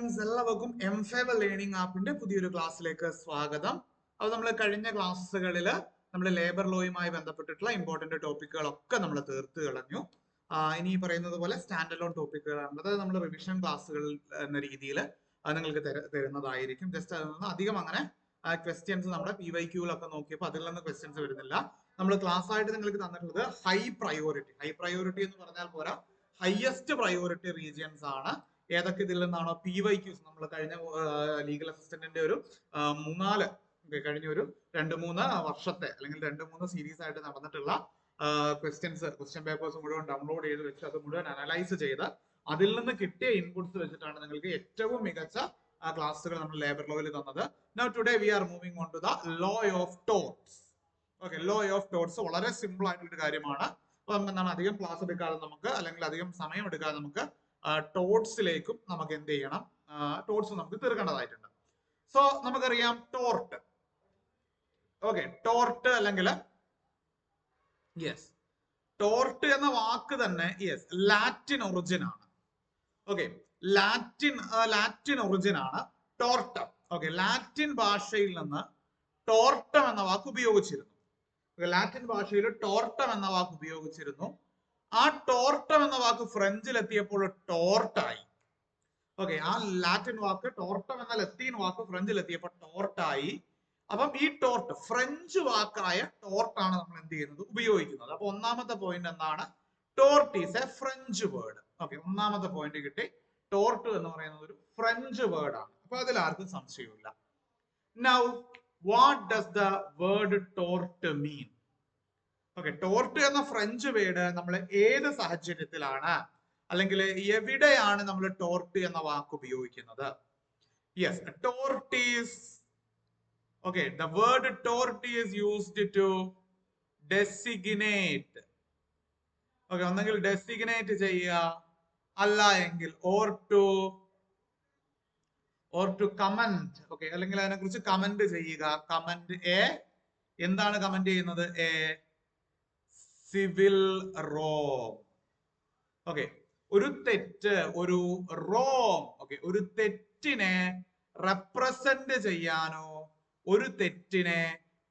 Friends, എല്ലാവർക്കും എംഫേവർ learning ആപ്പിന്റെ പുതിയൊരു ക്ലാസ്സിലേക്ക് സ്വാഗതം. അപ്പോൾ നമ്മൾ കഴിഞ്ഞ ക്ലാസ്സുകളിൽ നമ്മൾ ലേബർ ലോയുമായി ബന്ധപ്പെട്ടിട്ടുള്ള ഇമ്പോർട്ടന്റ് ടോപ്പിക്കുകളൊക്കെ നമ്മൾ തീർത്ത് കളഞ്ഞു. ഇനി പറയുന്നത് പോലെ സ്റ്റാൻഡ് അലോൺ ടോപ്പിക്കുകളാണ്, അതായത് നമ്മൾ റിവിഷൻ ക്ലാസ്സുകൾ എന്ന രീതിയിൽ നിങ്ങൾക്ക് തരുന്നതായിരിക്കും. ജസ്റ്റ് അതിൽ നിന്ന് അധികം അങ്ങനെ ക്വസ്റ്റ്യൻസ് നമ്മുടെ PYQ'ലൊക്കെ നോക്കിയപ്പോൾ അതിൽ നിന്ന് ക്വസ്റ്റ്യൻസ് വരുന്നില്ല. നമ്മൾ ക്ലാസ് ആയിട്ട് നിങ്ങൾക്ക് തന്നിട്ടുള്ളത് ഹൈ പ്രയോറിറ്റി എന്ന് പറഞ്ഞാൽ പോരാ, ഹയസ്റ്റ് പ്രയോറിറ്റി റീജിയൻസ് ആണ്. ഏതൊക്കെ ഇതിൽ നിന്നാണോ PYQs നമ്മൾ കഴിഞ്ഞ ലീഗൽ അസിസ്റ്റന്റിന്റെ ഒരു കഴിഞ്ഞ ഒരു 2-3 വർഷത്തെ അല്ലെങ്കിൽ 2-3 സീരീസ് ആയിട്ട് നടന്നിട്ടുള്ള ക്വസ്റ്റ്യൻ പേപ്പേഴ്സ് മുഴുവൻ ഡൗൺലോഡ് ചെയ്ത് വെച്ച് അത് മുഴുവൻ അനലൈസ് ചെയ്ത് അതിൽ നിന്ന് കിട്ടിയ ഇൻപുട്സ് വെച്ചിട്ടാണ് നിങ്ങൾക്ക് ഏറ്റവും മികച്ച ക്ലാസ്സുകൾ നമ്മൾ ലേബർ ലോയിൽ തന്നത്. Now today we are moving on to the law of torts. Okay, law of torts വളരെ സിമ്പിൾ ആയിട്ടുള്ള കാര്യമാണ്. അപ്പൊ നമുക്ക് എന്താണ് അധികം ക്ലാസ് എടുക്കാതെ നമുക്ക് അല്ലെങ്കിൽ അധികം സമയം എടുക്കാതെ നമുക്ക് ടോർട്സിലേക്കും നമുക്ക് എന്ത് ചെയ്യണം, ടോർട്സ് നമുക്ക് തീർക്കേണ്ടതായിട്ടുണ്ട്. സോ നമുക്കറിയാം ടോർട്ട്. ഓക്കെ, ടോർട്ട് അല്ലെങ്കിൽ ടോർട്ട് എന്ന വാക്ക് തന്നെ ലാറ്റിൻ ഒറിജിൻ ആണ്. ഓക്കെ, ലാറ്റിൻ ഒറിജിൻ ആണ് ടോർട്ടം. ഓക്കെ, ലാറ്റിൻ ഭാഷയിൽ നിന്ന് ടോർട്ടം എന്ന വാക്ക് ഉപയോഗിച്ചിരുന്നു. ലാറ്റിൻ ഭാഷയിൽ ടോർട്ടം എന്ന വാക്ക് ഉപയോഗിച്ചിരുന്നു. ആ ടോർട്ടം എന്ന വാക്ക് ഫ്രഞ്ചിൽ എത്തിയപ്പോൾ ടോർട്ടായി. ഓക്കെ, ആ ലാറ്റിൻ വാക്ക് ടോർട്ടം എന്ന ലത്തീൻ വാക്ക് ഫ്രഞ്ചിൽ എത്തിയപ്പോൾ ടോർട്ടായി. അപ്പം ഈ ടോർട്ട് ഫ്രഞ്ച് വാക്കായ ടോർട്ടാണ് നമ്മൾ എന്ത് ചെയ്യുന്നത്, ഉപയോഗിക്കുന്നത്. അപ്പൊ ഒന്നാമത്തെ പോയിന്റ് എന്താണ്, tort is A French word. Okay, ഒന്നാമത്തെ പോയിന്റ് കിട്ടി. ടോർട്ട് എന്ന് പറയുന്നത് ഒരു ഫ്രഞ്ച് വേർഡ് ആണ്. അപ്പൊ അതിൽ ആർക്കും സംശയമില്ല. Now what does the word tort mean? Okay, tort എന്ന ഫ്രഞ്ച് വേർഡ് നമ്മൾ ഏത് സാഹചര്യത്തിലാണ് അല്ലെങ്കിൽ എവിടെയാണ് നമ്മൾ ടോർട്ട് എന്ന വാക്ക് ഉപയോഗിക്കുന്നത്? Tort is the word tort is used to designate. ഒന്നെങ്കിൽ ഡെസിഗ്നേറ്റ് ചെയ്യുക, അല്ല എങ്കിൽ or to comment. അല്ലെങ്കിൽ അതിനെ കുറിച്ച് കമന്റ് ചെയ്യുക. കമന്റ് എന്താണ് കമന്റ് ചെയ്യുന്നത്? Civil wrong. ഒരു തെറ്റ്, ഒരു റോങ്, ഒരു തെറ്റിനെ റെപ്രസെന്റ് ചെയ്യാനോ ഒരു തെറ്റിനെ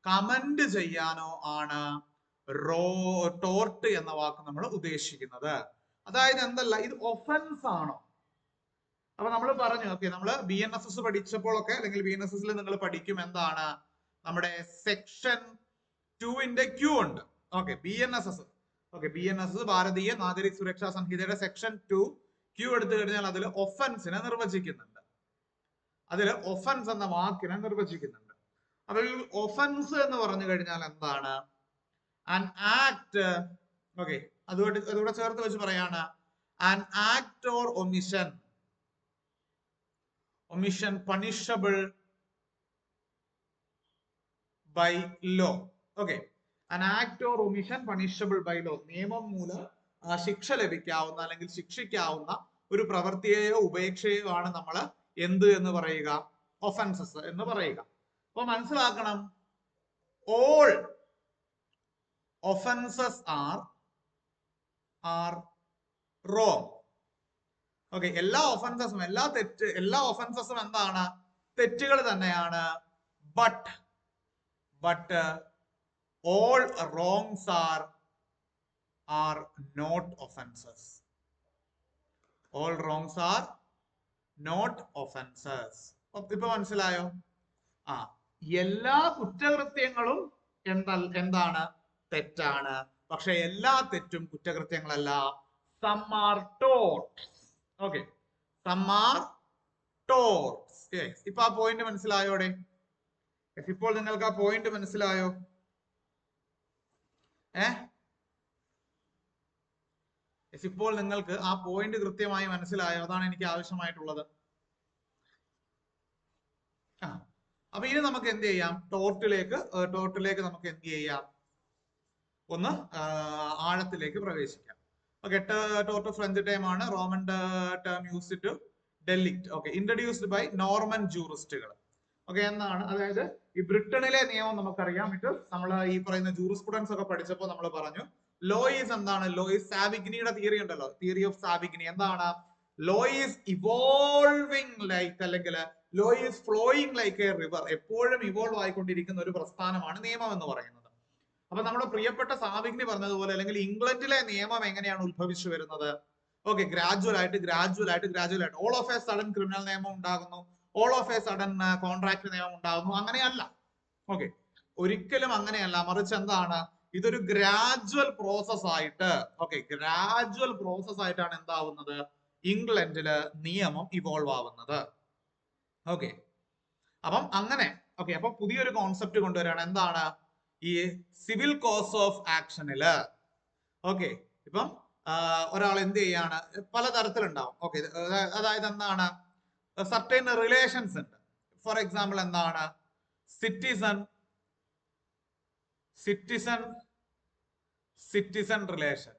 കമന്റ് ചെയ്യാനോ ആണ് ടോർട്ട് എന്ന വാക്ക് നമ്മൾ ഉദ്ദേശിക്കുന്നത്. അതായത് എന്തല്ല, ഇത് ഒഫൻസ് ആണോ? അപ്പൊ നമ്മൾ പറഞ്ഞു, നമ്മൾ BNSS പഠിച്ചപ്പോഴൊക്കെ അല്ലെങ്കിൽ BNSS നിങ്ങൾ പഠിക്കും എന്താണ്, നമ്മുടെ സെക്ഷൻ 2 Q ഉണ്ട്. BNSS ഭാരതീയ നാഗരിക് സുരക്ഷാ സംഹിതയുടെ സെക്ഷൻ 2 Q എടുത്തു കഴിഞ്ഞാൽ അതിൽ ഒഫൻസിനെ നിർവചിക്കുന്നുണ്ട്. അതിൽ ഒഫൻസ് എന്ന വാക്കിനെ നിർവചിക്കുന്നുണ്ട്. അതിൽ ഒഫൻസ് എന്ന് പറഞ്ഞു കഴിഞ്ഞാൽ എന്താണ്? An act. അതുകൂടെ ചേർത്ത് വെച്ച് പറയാണ്, an act or omission punishable by law. an act or omission punishable by law. നിയമം മൂലം ശിക്ഷ ലഭിക്കാവുന്ന അല്ലെങ്കിൽ ശിക്ഷിക്കാവുന്ന ഒരു പ്രവൃത്തിയെയോ ഉപേക്ഷയോ ആണ് നമ്മൾ എന്ത് എന്ന് പറയുക, ഒഫൻസസ് എന്ന് പറയുക. അപ്പൊ മനസ്സിലാക്കണം, all offenses are wrong. എല്ലാ ഒഫൻസസും എല്ലാ ഒഫൻസസും എന്താണ്, തെറ്റുകൾ തന്നെയാണ്. but all wrongs are not offenses. All wrongs are not offenses. ഇപ്പൊ മനസ്സിലായോ? എല്ലാ കുറ്റകൃത്യങ്ങളും എന്താണ്, തെറ്റാണ്. പക്ഷെ എല്ലാ തെറ്റും കുറ്റകൃത്യങ്ങളല്ല. some are torts. some are torts. ഇപ്പൊ ആ പോയിന്റ് മനസ്സിലായോടെ? ഇപ്പോൾ നിങ്ങൾക്ക് ആ പോയിന്റ് മനസ്സിലായോ? ഇപ്പോൾ നിങ്ങൾക്ക് ആ പോയിന്റ് കൃത്യമായി മനസ്സിലായോ? അതാണ് എനിക്ക് ആവശ്യമായിട്ടുള്ളത്. അപ്പൊ ഇനി നമുക്ക് എന്ത് ചെയ്യാം, ടോർട്ടിലേക്ക് നമുക്ക് എന്ത് ചെയ്യാം, ഒന്ന് ആഴത്തിലേക്ക് പ്രവേശിക്കാം. ടോർട്ട് ഫ്രഞ്ച് ടേം ആണ്. Roman term used to delict. Introduced by Norman ജൂറിസ്റ്റുകൾ. എന്നാണ്, അതായത് ഈ ബ്രിട്ടനിലെ നിയമം നമുക്കറിയാം. നമ്മൾ ഈ പറയുന്ന ജൂറിസ്പ്രുഡൻസ് ഒക്കെ പഠിച്ചപ്പോൾ നമ്മൾ പറഞ്ഞു, ലോ ഈസ് എന്താണ്, ലോ ഈസ് സാവിഗ്നിയുടെ തിയറി ഉണ്ടല്ലോ, തിയറി ഓഫ് സാവിഗ്നി. എന്താണ് ലോ ഈസ് ഇവോൾവിംഗ് ലൈക്ക് അല്ലെങ്കിൽ law is flowing like A river. എപ്പോഴും ഇവോൾവ് ആയിക്കൊണ്ടിരിക്കുന്ന ഒരു പ്രസ്ഥാനമാണ് നിയമം എന്ന് പറയുന്നത്. അപ്പൊ നമ്മുടെ പ്രിയപ്പെട്ട സാവിഗ്നി പറഞ്ഞതുപോലെ അല്ലെങ്കിൽ ഇംഗ്ലണ്ടിലെ നിയമം എങ്ങനെയാണ് ഉത്ഭവിച്ചു വരുന്നത്? ഓക്കെ, ഗ്രാജുവൽ ആയിട്ട് all of A sudden criminal നിയമം ഉണ്ടാകുന്നു, all of A sudden contract നിയമം ഉണ്ടാകുന്നു. അങ്ങനെയല്ല. ഓക്കെ, ഒരിക്കലും അങ്ങനെയല്ല. മറിച്ച് എന്താണ്, ഇതൊരു ഗ്രാജുവൽ പ്രോസസ് ആയിട്ട്, ഓക്കെ, ഗ്രാജുവൽ പ്രോസസ് ആയിട്ടാണ് എന്താവുന്നത്, ഇംഗ്ലണ്ടില് നിയമം ഇവോൾവ് ആവുന്നത്. ഓക്കെ, അപ്പം അങ്ങനെ. ഓക്കെ, അപ്പൊ പുതിയൊരു കോൺസെപ്റ്റ് കൊണ്ടുവരികയാണ്. എന്താണ് ഈ സിവിൽ കോസ് ഓഫ് ആക്ഷനില്? ഓക്കെ, ഇപ്പം ഒരാൾ എന്ത് ചെയ്യാണ്, പലതരത്തിലുണ്ടാവും. ഓക്കെ, അതായത് എന്താണ്, സർട്ടൈൻ റിലേഷൻസ് ഉണ്ട്. ഫോർ എക്സാമ്പിൾ എന്താണ്, സിറ്റിസൺ റിലേഷൻ.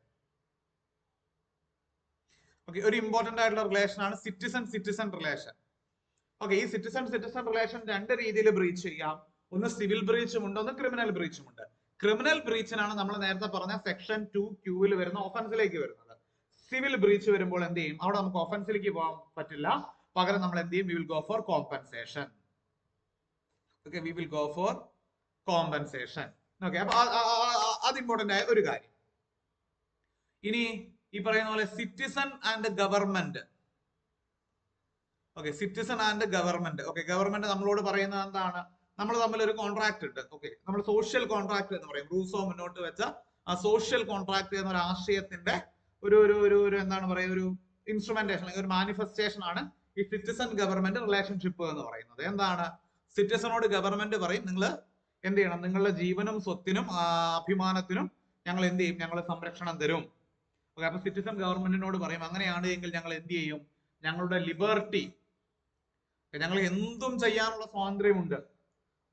ഓക്കെ, ഒരു ഇമ്പോർട്ടന്റ് ആയിട്ടുള്ള റിലേഷൻ ആണ് സിറ്റിസൺ റിലേഷൻ. ഓക്കെ, ഈ സിറ്റിസൺ റിലേഷൻ രണ്ട് രീതിയിൽ ബ്രീച്ച് ചെയ്യാം. ഒന്ന് സിവിൽ ബ്രീച്ചും ഉണ്ട്, ഒന്ന് ക്രിമിനൽ ബ്രീച്ചും ഉണ്ട്. ക്രിമിനൽ ബ്രീച്ചിനാണ് നമ്മൾ നേരത്തെ പറഞ്ഞ സെക്ഷൻ 2Q വരുന്ന ഒഫൻസിലേക്ക് വരുന്നത്. സിവിൽ ബ്രീച്ച് വരുമ്പോൾ എന്ത് ചെയ്യും, അവിടെ നമുക്ക് ഒഫൻസിലേക്ക് പോകാൻ പറ്റില്ല. പകരം നമ്മൾ എന്ത് ചെയ്യും, we will go for compensation. Okay, we will go for compensation. Okay, അപ്പൊ അത് ഇമ്പോർട്ടന്റ് ആയ ഒരു കാര്യം. ഇനി ഈ പറയുന്ന പോലെ citizen and government. Okay, citizen and government. Okay, government നമ്മളോട് പറയുന്നത് എന്താണ്, നമ്മൾ തമ്മിൽ ഒരു കോൺട്രാക്ട് ഉണ്ട്. ഓക്കെ, നമ്മൾ സോഷ്യൽ കോൺട്രാക്ട് എന്ന് പറയും. റൂസോ മുന്നോട്ട് വെച്ച ആ സോഷ്യൽ കോൺട്രാക്ട് എന്ന ഒരു ആശയത്തിന്റെ ഒരു എന്താണ് പറയുക, ഒരു ഇൻസ്ട്രുമെന്റേഷൻ അല്ലെങ്കിൽ ഒരു മാനിഫെസ്റ്റേഷൻ ആണ് ഈ സിറ്റിസൺ ഗവൺമെന്റ് റിലേഷൻഷിപ്പ് എന്ന് പറയുന്നത്. എന്താണ്, സിറ്റിസണോട് ഗവൺമെന്റ് പറയും, നിങ്ങൾ എന്ത് ചെയ്യണം, നിങ്ങളുടെ ജീവനും സ്വത്തിനും അഭിമാനത്തിനും ഞങ്ങൾ എന്ത് ചെയ്യും, ഞങ്ങൾ സംരക്ഷണം തരും. ഓക്കെ, അപ്പൊ സിറ്റിസൺ ഗവൺമെന്റിനോട് പറയും, അങ്ങനെയാണ് എങ്കിൽ ഞങ്ങൾ എന്ത് ചെയ്യും, ഞങ്ങളുടെ ലിബർട്ടി, ഞങ്ങൾ എന്തും ചെയ്യാനുള്ള സ്വാതന്ത്ര്യമുണ്ട്.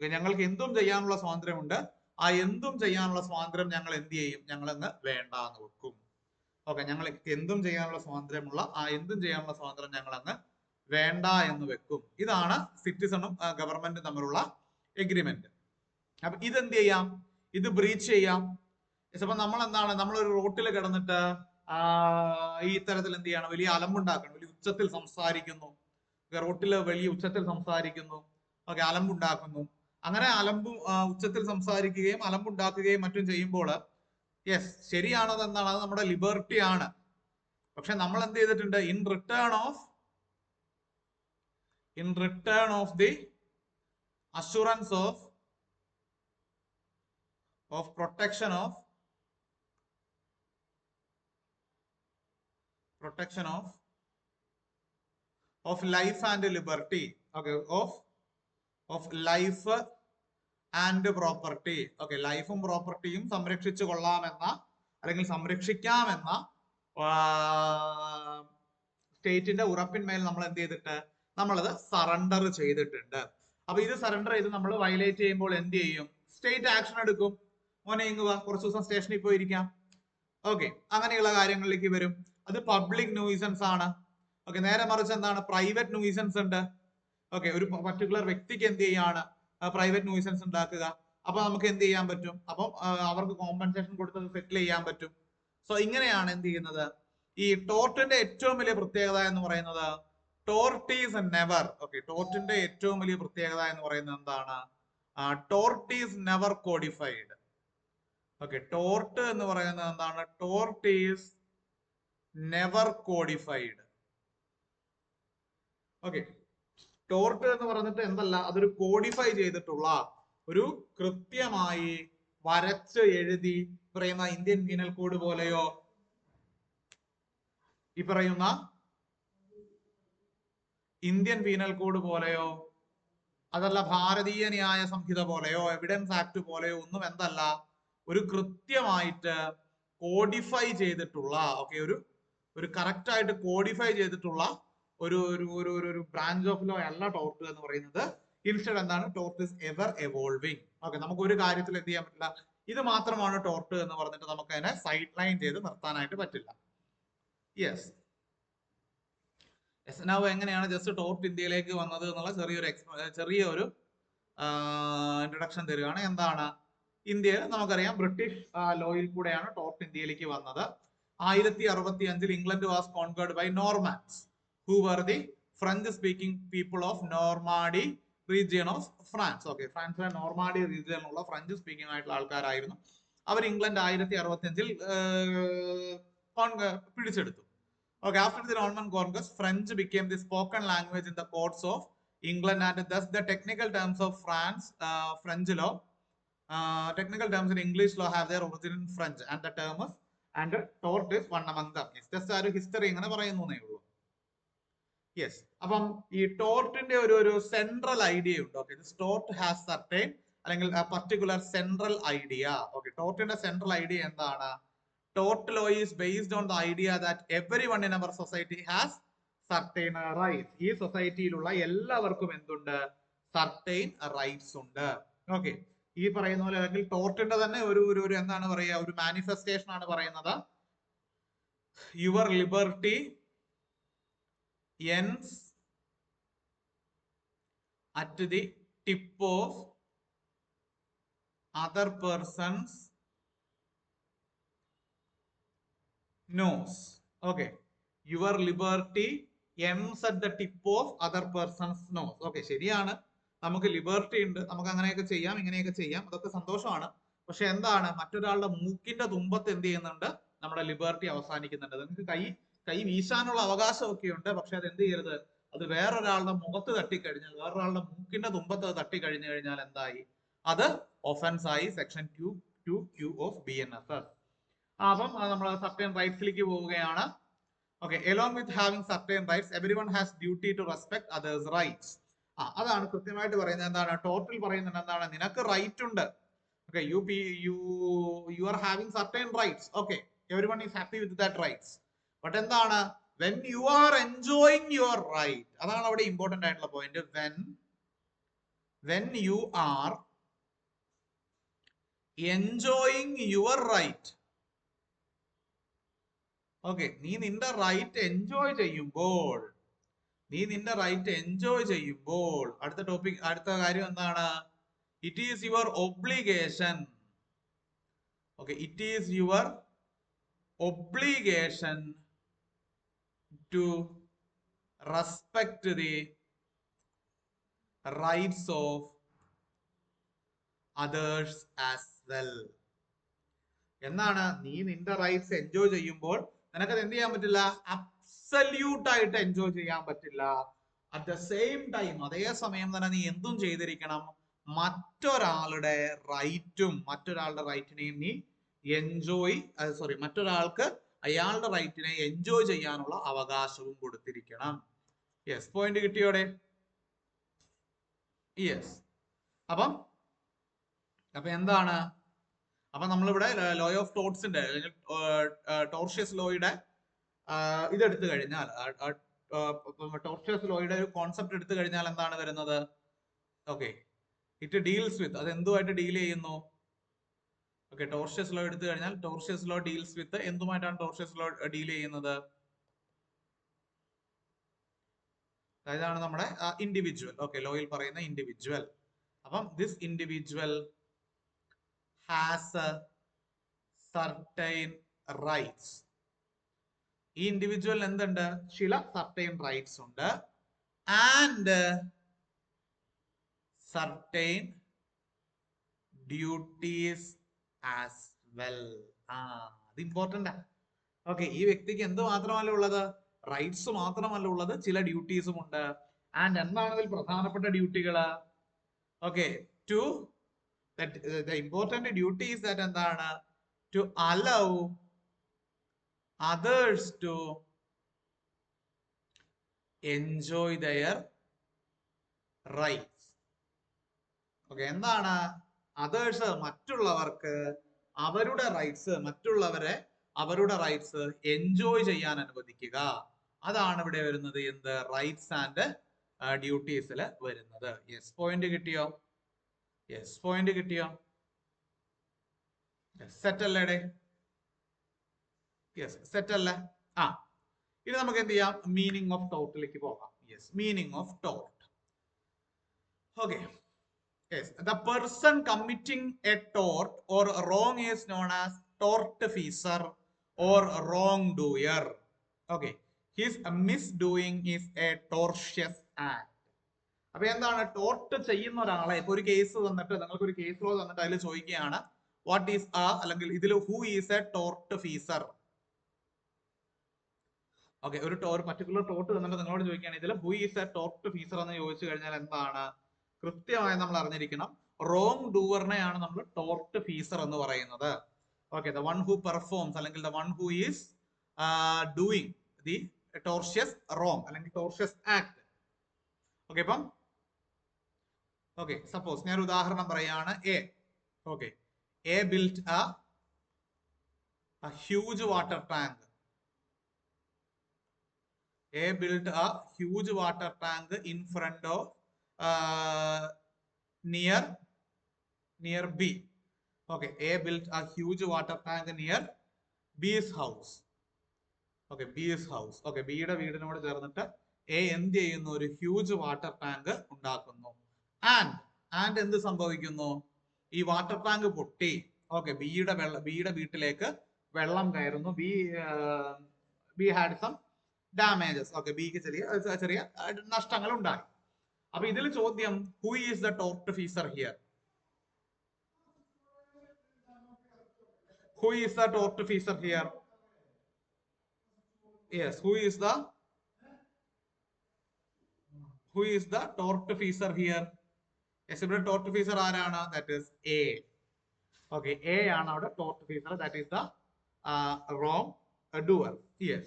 ഞങ്ങൾക്ക് എന്തും ചെയ്യാനുള്ള സ്വാതന്ത്ര്യമുണ്ട്. ആ എന്തും ചെയ്യാനുള്ള സ്വാതന്ത്ര്യം ഞങ്ങൾ എന്ത് ചെയ്യും, ഞങ്ങളങ്ങ് വേണ്ടാന്ന് വെക്കും. ഓക്കെ, ഞങ്ങൾക്ക് എന്തും ചെയ്യാനുള്ള സ്വാതന്ത്ര്യമുള്ള ആ എന്തും ചെയ്യാനുള്ള സ്വാതന്ത്ര്യം ഞങ്ങൾ അങ്ങ് വേണ്ട എന്ന് വെക്കും. ഇതാണ് സിറ്റിസണും ഗവൺമെന്റും തമ്മിലുള്ള എഗ്രിമെന്റ്. അപ്പൊ ഇതെന്ത് ചെയ്യാം, ഇത് ബ്രീച്ച് ചെയ്യാം. അപ്പൊ നമ്മൾ എന്താണ്, നമ്മളൊരു റോട്ടിൽ കിടന്നിട്ട് ഈ ഇത്തരത്തിൽ എന്ത് ചെയ്യണം, വലിയ അലമ്പുണ്ടാക്കണം, വലിയ ഉച്ചത്തിൽ സംസാരിക്കുന്നു, റോട്ടിൽ വലിയ ഉച്ചത്തിൽ സംസാരിക്കുന്നു, ഓക്കെ, അലമ്പുണ്ടാക്കുന്നു. അങ്ങനെ ഉച്ചത്തിൽ സംസാരിക്കുകയും അലമ്പുണ്ടാക്കുകയും മറ്റും ചെയ്യുമ്പോൾ യെസ്, ശരിയാണത്, എന്താണ്, അത് നമ്മുടെ ലിബർട്ടി ആണ്. പക്ഷെ നമ്മൾ എന്ത് ചെയ്തിട്ടുണ്ട്, in return of the assurance of protection of life and liberty. Okay, of life and property. Okay, ലൈഫും പ്രോപ്പർട്ടിയും സംരക്ഷിച്ചു കൊള്ളാമെന്ന അല്ലെങ്കിൽ സംരക്ഷിക്കാമെന്ന സ്റ്റേറ്റിന്റെ ഉറപ്പിന്മേൽ നമ്മൾ എന്ത് ചെയ്തിട്ട്, നമ്മളത് സറണ്ടർ ചെയ്തിട്ടുണ്ട്. അപ്പൊ ഇത് സറണ്ടർ ചെയ്ത് നമ്മൾ വയലേറ്റ് ചെയ്യുമ്പോൾ എന്ത് ചെയ്യും, സ്റ്റേറ്റ് ആക്ഷൻ എടുക്കും. മോനെ ഇങ്ങുക, കുറച്ച് ദിവസം സ്റ്റേഷനിൽ പോയിരിക്കാം. ഓക്കെ, അങ്ങനെയുള്ള കാര്യങ്ങളിലേക്ക് വരും. അത് പബ്ലിക് ന്യൂയിസൻസ് ആണ്. ഓക്കെ, നേരെ മറിച്ച് എന്താണ്, പ്രൈവറ്റ് ന്യൂയിസൻസ് ഉണ്ട്. ഓക്കെ, ഒരു പർട്ടിക്കുലർ വ്യക്തിക്ക് എന്ത് ചെയ്യാണ്, പ്രൈവറ്റ് ന്യൂയിസൻസ് ഉണ്ടാക്കുക. അപ്പൊ നമുക്ക് എന്ത് ചെയ്യാൻ പറ്റും, അപ്പം അവർക്ക് കോമ്പൻസേഷൻ കൊടുത്തത് സെറ്റിൽ ചെയ്യാൻ പറ്റും. സോ ഇങ്ങനെയാണ് എന്ത് ചെയ്യുന്നത്. ഈ ടോർട്ടിന്റെ ഏറ്റവും വലിയ പ്രത്യേകത എന്ന് പറയുന്നത്, ടോർട്ട് ഈസ് നെവർ. ഓക്കെ, ടോർട്ടിന്റെ ഏറ്റവും വലിയ പ്രത്യേകത എന്ന് പറയുന്നത് എന്താണ്, tort is never codified. Okay, tort എന്ന് പറയുന്നത് എന്താണ്, tort is never codified. Okay, tort എന്ന് പറഞ്ഞിട്ട് എന്തല്ല, അതൊരു കോഡിഫൈ ചെയ്തിട്ടുള്ള, ഒരു കൃത്യമായി വരച്ച് എഴുതി പറയുന്ന ഇന്ത്യൻ പീനൽ കോഡ് പോലെയോ, ഈ പറയുന്ന ഇന്ത്യൻ പീനൽ കോഡ് പോലെയോ, അതല്ല ഭാരതീയ ന്യായ സംഹിത പോലെയോ, എവിഡൻസ് ആക്ട് പോലെയോ ഒന്നും എന്തല്ല, ഒരു കൃത്യമായിട്ട് കോഡിഫൈ ചെയ്തിട്ടുള്ള, ഓക്കെ, ഒരു കറക്റ്റ് ആയിട്ട് കോഡിഫൈ ചെയ്തിട്ടുള്ള ഒരു ബ്രാഞ്ച് ഓഫ് ലോ അല്ല ടോർട്ട് എന്ന് പറയുന്നത്. ഇൻസ്റ്റഡ് എന്താണ്, ടോർട്ട് ഇസ് എവർ എവോൾവിംഗ്. ഓക്കെ, നമുക്ക് ഒരു കാര്യത്തിൽ എന്ത് ചെയ്യാൻ പറ്റില്ല, ഇത് മാത്രമാണ് ടോർട്ട് എന്ന് പറഞ്ഞിട്ട് നമുക്ക് അതിനെ സൈഡ് ലൈൻ ചെയ്ത് നിർത്താനായിട്ട് പറ്റില്ല. യെസ്, നൗ എങ്ങനെയാണ് ജസ്റ്റ് ടോർട്ട് ഇന്ത്യയിലേക്ക് വന്നത് എന്നുള്ള ചെറിയൊരു ഇൻട്രൊഡക്ഷൻ തരികയാണ്. എന്താണ്, ഇന്ത്യയിൽ നമുക്കറിയാം ബ്രിട്ടീഷ് ലോയിൽ കൂടെയാണ് ടോർട്ട് ഇന്ത്യയിലേക്ക് വന്നത്. 1065 England was conquered by Normans. who were the French speaking people of Normandy region of France. Okay, ഫ്രാൻസിലെ നോർമാഡി റീജിയനിലുള്ള ഫ്രഞ്ച് സ്പീക്കിംഗ് ആയിട്ടുള്ള ആൾക്കാരായിരുന്നു. അവർ ഇംഗ്ലണ്ട് 1065 പിടിച്ചെടുത്തു. Okay, after the Norman conquest, French became the spoken language in the courts of England, and thus the technical terms of France, French law, technical terms in English law have their origin in French, and the term is and tort is one among them. Yes, just a history ഇങ്ങനെ പറയുന്നേ ഉള്ളൂ. Yes, അപ്പം ഈ ടോർട്ടിന്റെ ഒരു central idea ഉണ്ട്. Okay, this tort has certain അല്ലെങ്കിൽ particular central idea. Okay, ടോർട്ടിന്റെ സെൻട്രൽ ഐഡിയ എന്താണ്? Tort law is based on the idea that everyone in our society has certain rights. ഈ സൊസൈറ്റിയിലുള്ള എല്ലാവർക്കും എന്തുണ്ട്? സർട്ടൈൻ റൈറ്റ്സ് ഉണ്ട്. ഓക്കെ, ഈ പറയുന്ന പോലെ അല്ലെങ്കിൽ ടോർട്ടിന്റെ തന്നെ ഒരു എന്താണ് പറയുക, ഒരു മാനിഫെസ്റ്റേഷൻ ആണ് പറയുന്നത്. Your liberty ends at the tip of other person's nose. Okay, your liberty ends at the tip of other person's nose. Okay, ശരിയാണ്, നമുക്ക് ലിബർട്ടി ഉണ്ട്, നമുക്ക് അങ്ങനെയൊക്കെ ചെയ്യാം, ഇങ്ങനെയൊക്കെ ചെയ്യാം, അതൊക്കെ സന്തോഷമാണ്. പക്ഷെ എന്താണ്, മറ്റൊരാളുടെ മൂക്കിന്റെ തുമ്പത്ത് എന്ത് ചെയ്യുന്നുണ്ട്? നമ്മുടെ ലിബർട്ടി അവസാനിക്കുന്നുണ്ട്. നമുക്ക് കൈ വീശാനുള്ള അവകാശമൊക്കെ ഉണ്ട്, പക്ഷെ അത് എന്ത് ചെയ്യരുത്, അത് വേറൊരാളുടെ മുഖത്ത് തട്ടിക്കഴിഞ്ഞാൽ, വേറൊരാളുടെ മൂക്കിന്റെ തുമ്പത്ത് തട്ടിക്കഴിഞ്ഞു കഴിഞ്ഞാൽ എന്തായി? അത് ഒഫൻസ് ആയി. Section 2Q of BNSS. അപ്പം നമ്മൾ സർട്ടൈൻ റൈറ്റ്സിലേക്ക് പോവുകയാണ്. Okay, along with having certain rights, everyone has duty to respect others' rights. അതാണ് കൃത്യമായിട്ട് പറയുന്നത്. എന്താണ് ടോർട്ടിൽ പറയുന്നത്? എന്താണ്? നിനക്ക് റൈറ്റ് ഉണ്ട്. Okay, you are having certain rights. Okay, everyone is happy with that rights. But എന്താണ്? When you are enjoying your right, അതാണ് അവിടെ ഇമ്പോർട്ടന്റ് ആയിട്ടുള്ള point. When you are enjoying your right. Okay, നീ നിന്റെ റൈറ്റ് എൻജോയ് ചെയ്യുമ്പോൾ, അടുത്ത കാര്യം എന്താണ്? It is your obligation. Okay, it is your obligation to respect the rights of others as well. എന്നാണ്? നീ നിന്റെ റൈറ്റ്സ് എൻജോയ് ചെയ്യുമ്പോൾ നിനക്കത് എന്ത് ചെയ്യാൻ പറ്റില്ല? അബ്സല്യൂട്ട് ആയിട്ട് എൻജോയ് ചെയ്യാൻ പറ്റില്ല. അറ്റ് ദ സെയിം ടൈം, അതേ സമയം തന്നെ നീ എന്തും ചെയ്തിരിക്കണം, മറ്റൊരാളുടെ റൈറ്റിനെയും നീ മറ്റൊരാൾക്ക് അയാളുടെ റൈറ്റിനെ എൻജോയ് ചെയ്യാനുള്ള അവകാശവും കൊടുത്തിരിക്കണം. യെസ്, പോയിന്റ് കിട്ടിയോടെ? യെസ്. അപ്പം എന്താണ്? അപ്പൊ നമ്മളിവിടെ ലോ ഓഫ് ടോർട്സിന്റെ അല്ലെങ്കിൽ ടോർഷ്യസ് ലോയുടെ ഇതെടുത്തു കഴിഞ്ഞാൽ, ടോർഷ്യസ് ലോയുടെ ഒരു കോൺസെപ്റ്റ് എടുത്തു കഴിഞ്ഞാൽ എന്താണ് വരുന്നത്? ഓക്കെ, ഇറ്റ് ഡീൽസ് വിത്ത്, അത് എന്തുമായിട്ട് ഡീൽ ചെയ്യുന്നു? ഓക്കെ, ടോർഷ്യസ് ലോ എടുത്തു കഴിഞ്ഞാൽ ടോർഷ്യസ് ലോ ഡീൽസ് വിത്ത് എന്തുമായിട്ടാണ് ടോർഷ്യസ് ലോ ഡീൽ ചെയ്യുന്നത്? അതാണ് നമ്മുടെ ഇൻഡിവിജ്വൽ. ഓക്കെ, ലോയിൽ പറയുന്ന ഇൻഡിവിജ്വൽ. അപ്പം this individual has certain rights. ഈ ഇൻഡിവിജ്വൽ എന്തുണ്ട്? ചില സർട്ടൈൻ റൈറ്റ്സ് ഉണ്ട്. And certain duties as well. അത് ഇമ്പോർട്ടന്റ്. ഓക്കെ, ഈ വ്യക്തിക്ക് എന്ത് മാത്രമല്ല ഉള്ളത്? റൈറ്റ്സ് മാത്രമല്ല ഉള്ളത്, ചില ഡ്യൂട്ടീസും ഉണ്ട്. ആൻഡ് എന്താണ് ഇതിൽ പ്രധാനപ്പെട്ട ഡ്യൂട്ടികള്? Okay, the important duty is that എന്താണ്? To allow others to enjoy their rights. Okay, എന്താണ്? അതേഴ്സ്, മറ്റുള്ളവർക്ക് അവരുടെ റൈറ്റ്സ് എൻജോയ് ചെയ്യാൻ അനുവദിക്കുക. അതാണ് ഇവിടെ വരുന്നത് എന്ത്? റൈറ്റ്സ് ആൻഡ് ഡ്യൂട്ടീസിൽ വരുന്നത്. യെസ്, പോയിന്റ് കിട്ടിയോ? യെസ്, പോയിന്റ് കിട്ടിയോ? സെറ്റ് അല്ലേ? യെസ്, സെറ്റ് അല്ലേ? ഇനി നമുക്ക് എന്ത് ചെയ്യാം? മീനിങ് ഓഫ് ടോർട്ടിലേക്ക് പോകാം. Yes, meaning of tort. Okay, yes, the person committing a tort or wrong is known as tortfeasor or wrongdoer. Okay, his misdoing is a tortious act. അപ്പൊ എന്താണ് tort ചെയ്യുന്ന ഒരാളെ, ഇപ്പൊ ഒരു കേസ് തന്നിട്ട് നിങ്ങൾക്ക് ഒരു കേസ് ലോ തന്നിട്ട് അതിൽ ചോദിക്കുകയാണ് വാട്ട് ഈസ് അല്ലെങ്കിൽ ഇതിൽ who is a tortfeasor. Okay, ഒരു പർട്ടിക്കുലർ ടോർട്ട് തന്നിട്ട് നിങ്ങളോട് ചോദിക്കുകയാണ് ഇതിൽ who is a tortfeasor എന്ന് ചോദിച്ചു കഴിഞ്ഞാൽ എന്താണ് കൃത്യമായി നമ്മൾ അറിഞ്ഞിരിക്കണം. റോങ് ഡൂവറിനെയാണ് നമ്മൾ ടോർട്ട് ഫീസർ എന്ന് പറയുന്നത്. Okay, the one who performs അല്ലെങ്കിൽ the one who is doing the tortious wrong അല്ലെങ്കിൽ ടോർഷ്യസ് ആക്ട്. ഓക്കെ, ഇപ്പം ഓക്കെ സപ്പോസ് ഞാൻ ഉദാഹരണം പറയാണ്. A built a huge water tank. A built a huge water tank in front of near B. Okay, A built a huge water tank near B's house. Okay, B's house. Okay, Bയുടെ വീടിനോട് ചേർന്നിട്ട് A എന്ത് ചെയ്യുന്നു, ഒരു huge water tank ഉണ്ടാക്കുന്നു. And എന്ത് സംഭവിക്കുന്നു, ഈ water tank പൊട്ടി. ഓക്കെ, ബിയുടെ വീട്ടിലേക്ക് വെള്ളം കയറുന്നു. B had some damages. Okay, ബിക്ക് ചെറിയ നഷ്ടങ്ങൾ ഉണ്ടായി. അപ്പൊ ഇതിൽ ചോദ്യം who is the tortfeasor here? Who is the tortfeasor here? Yes, who is the tortfeasor here? Yes, ഇവിടെ tortfeasor ആരാണ്? That is A. Okay, A ആണ് അവിടെ tortfeasor. That is the wrong doer. Yes.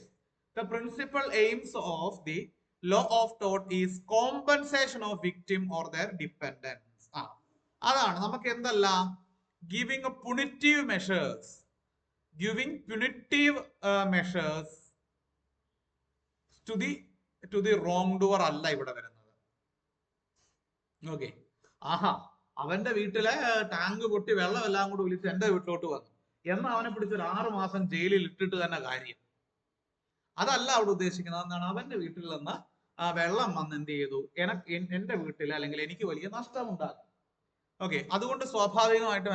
The principal aims of the law of tort is compensation of victim or their dependents. അതാണ് നമുക്ക് എന്തല്ല, giving a punitive measures. Giving punitive measures to the wrongdoer അല്ല ഇവിടെ വരുന്നത്. Okay, അവന്റെ വീട്ടിലെ tank പൊട്ടി വെള്ളം എല്ലാം കൂടി വിളിച്ച് എന്റെ വീട്ടിലോട്ട് വന്നു എന്ന് അവനെ പിടിച്ച് ഒരു 6 മാസം ജയിലിൽ ഇട്ടിട്ട് തന്നെ കാര്യം. അതല്ല അവിടെ ഉദ്ദേശിക്കുന്നത്. എന്താണ്, അവന്റെ വീട്ടിൽ നിന്ന് വെള്ളം വന്ന് എന്ത് ചെയ്തു, എന്റെ വീട്ടിൽ അല്ലെങ്കിൽ എനിക്ക് വലിയ നഷ്ടമുണ്ടാകും. ഓക്കെ, അതുകൊണ്ട് സ്വാഭാവികമായിട്ടും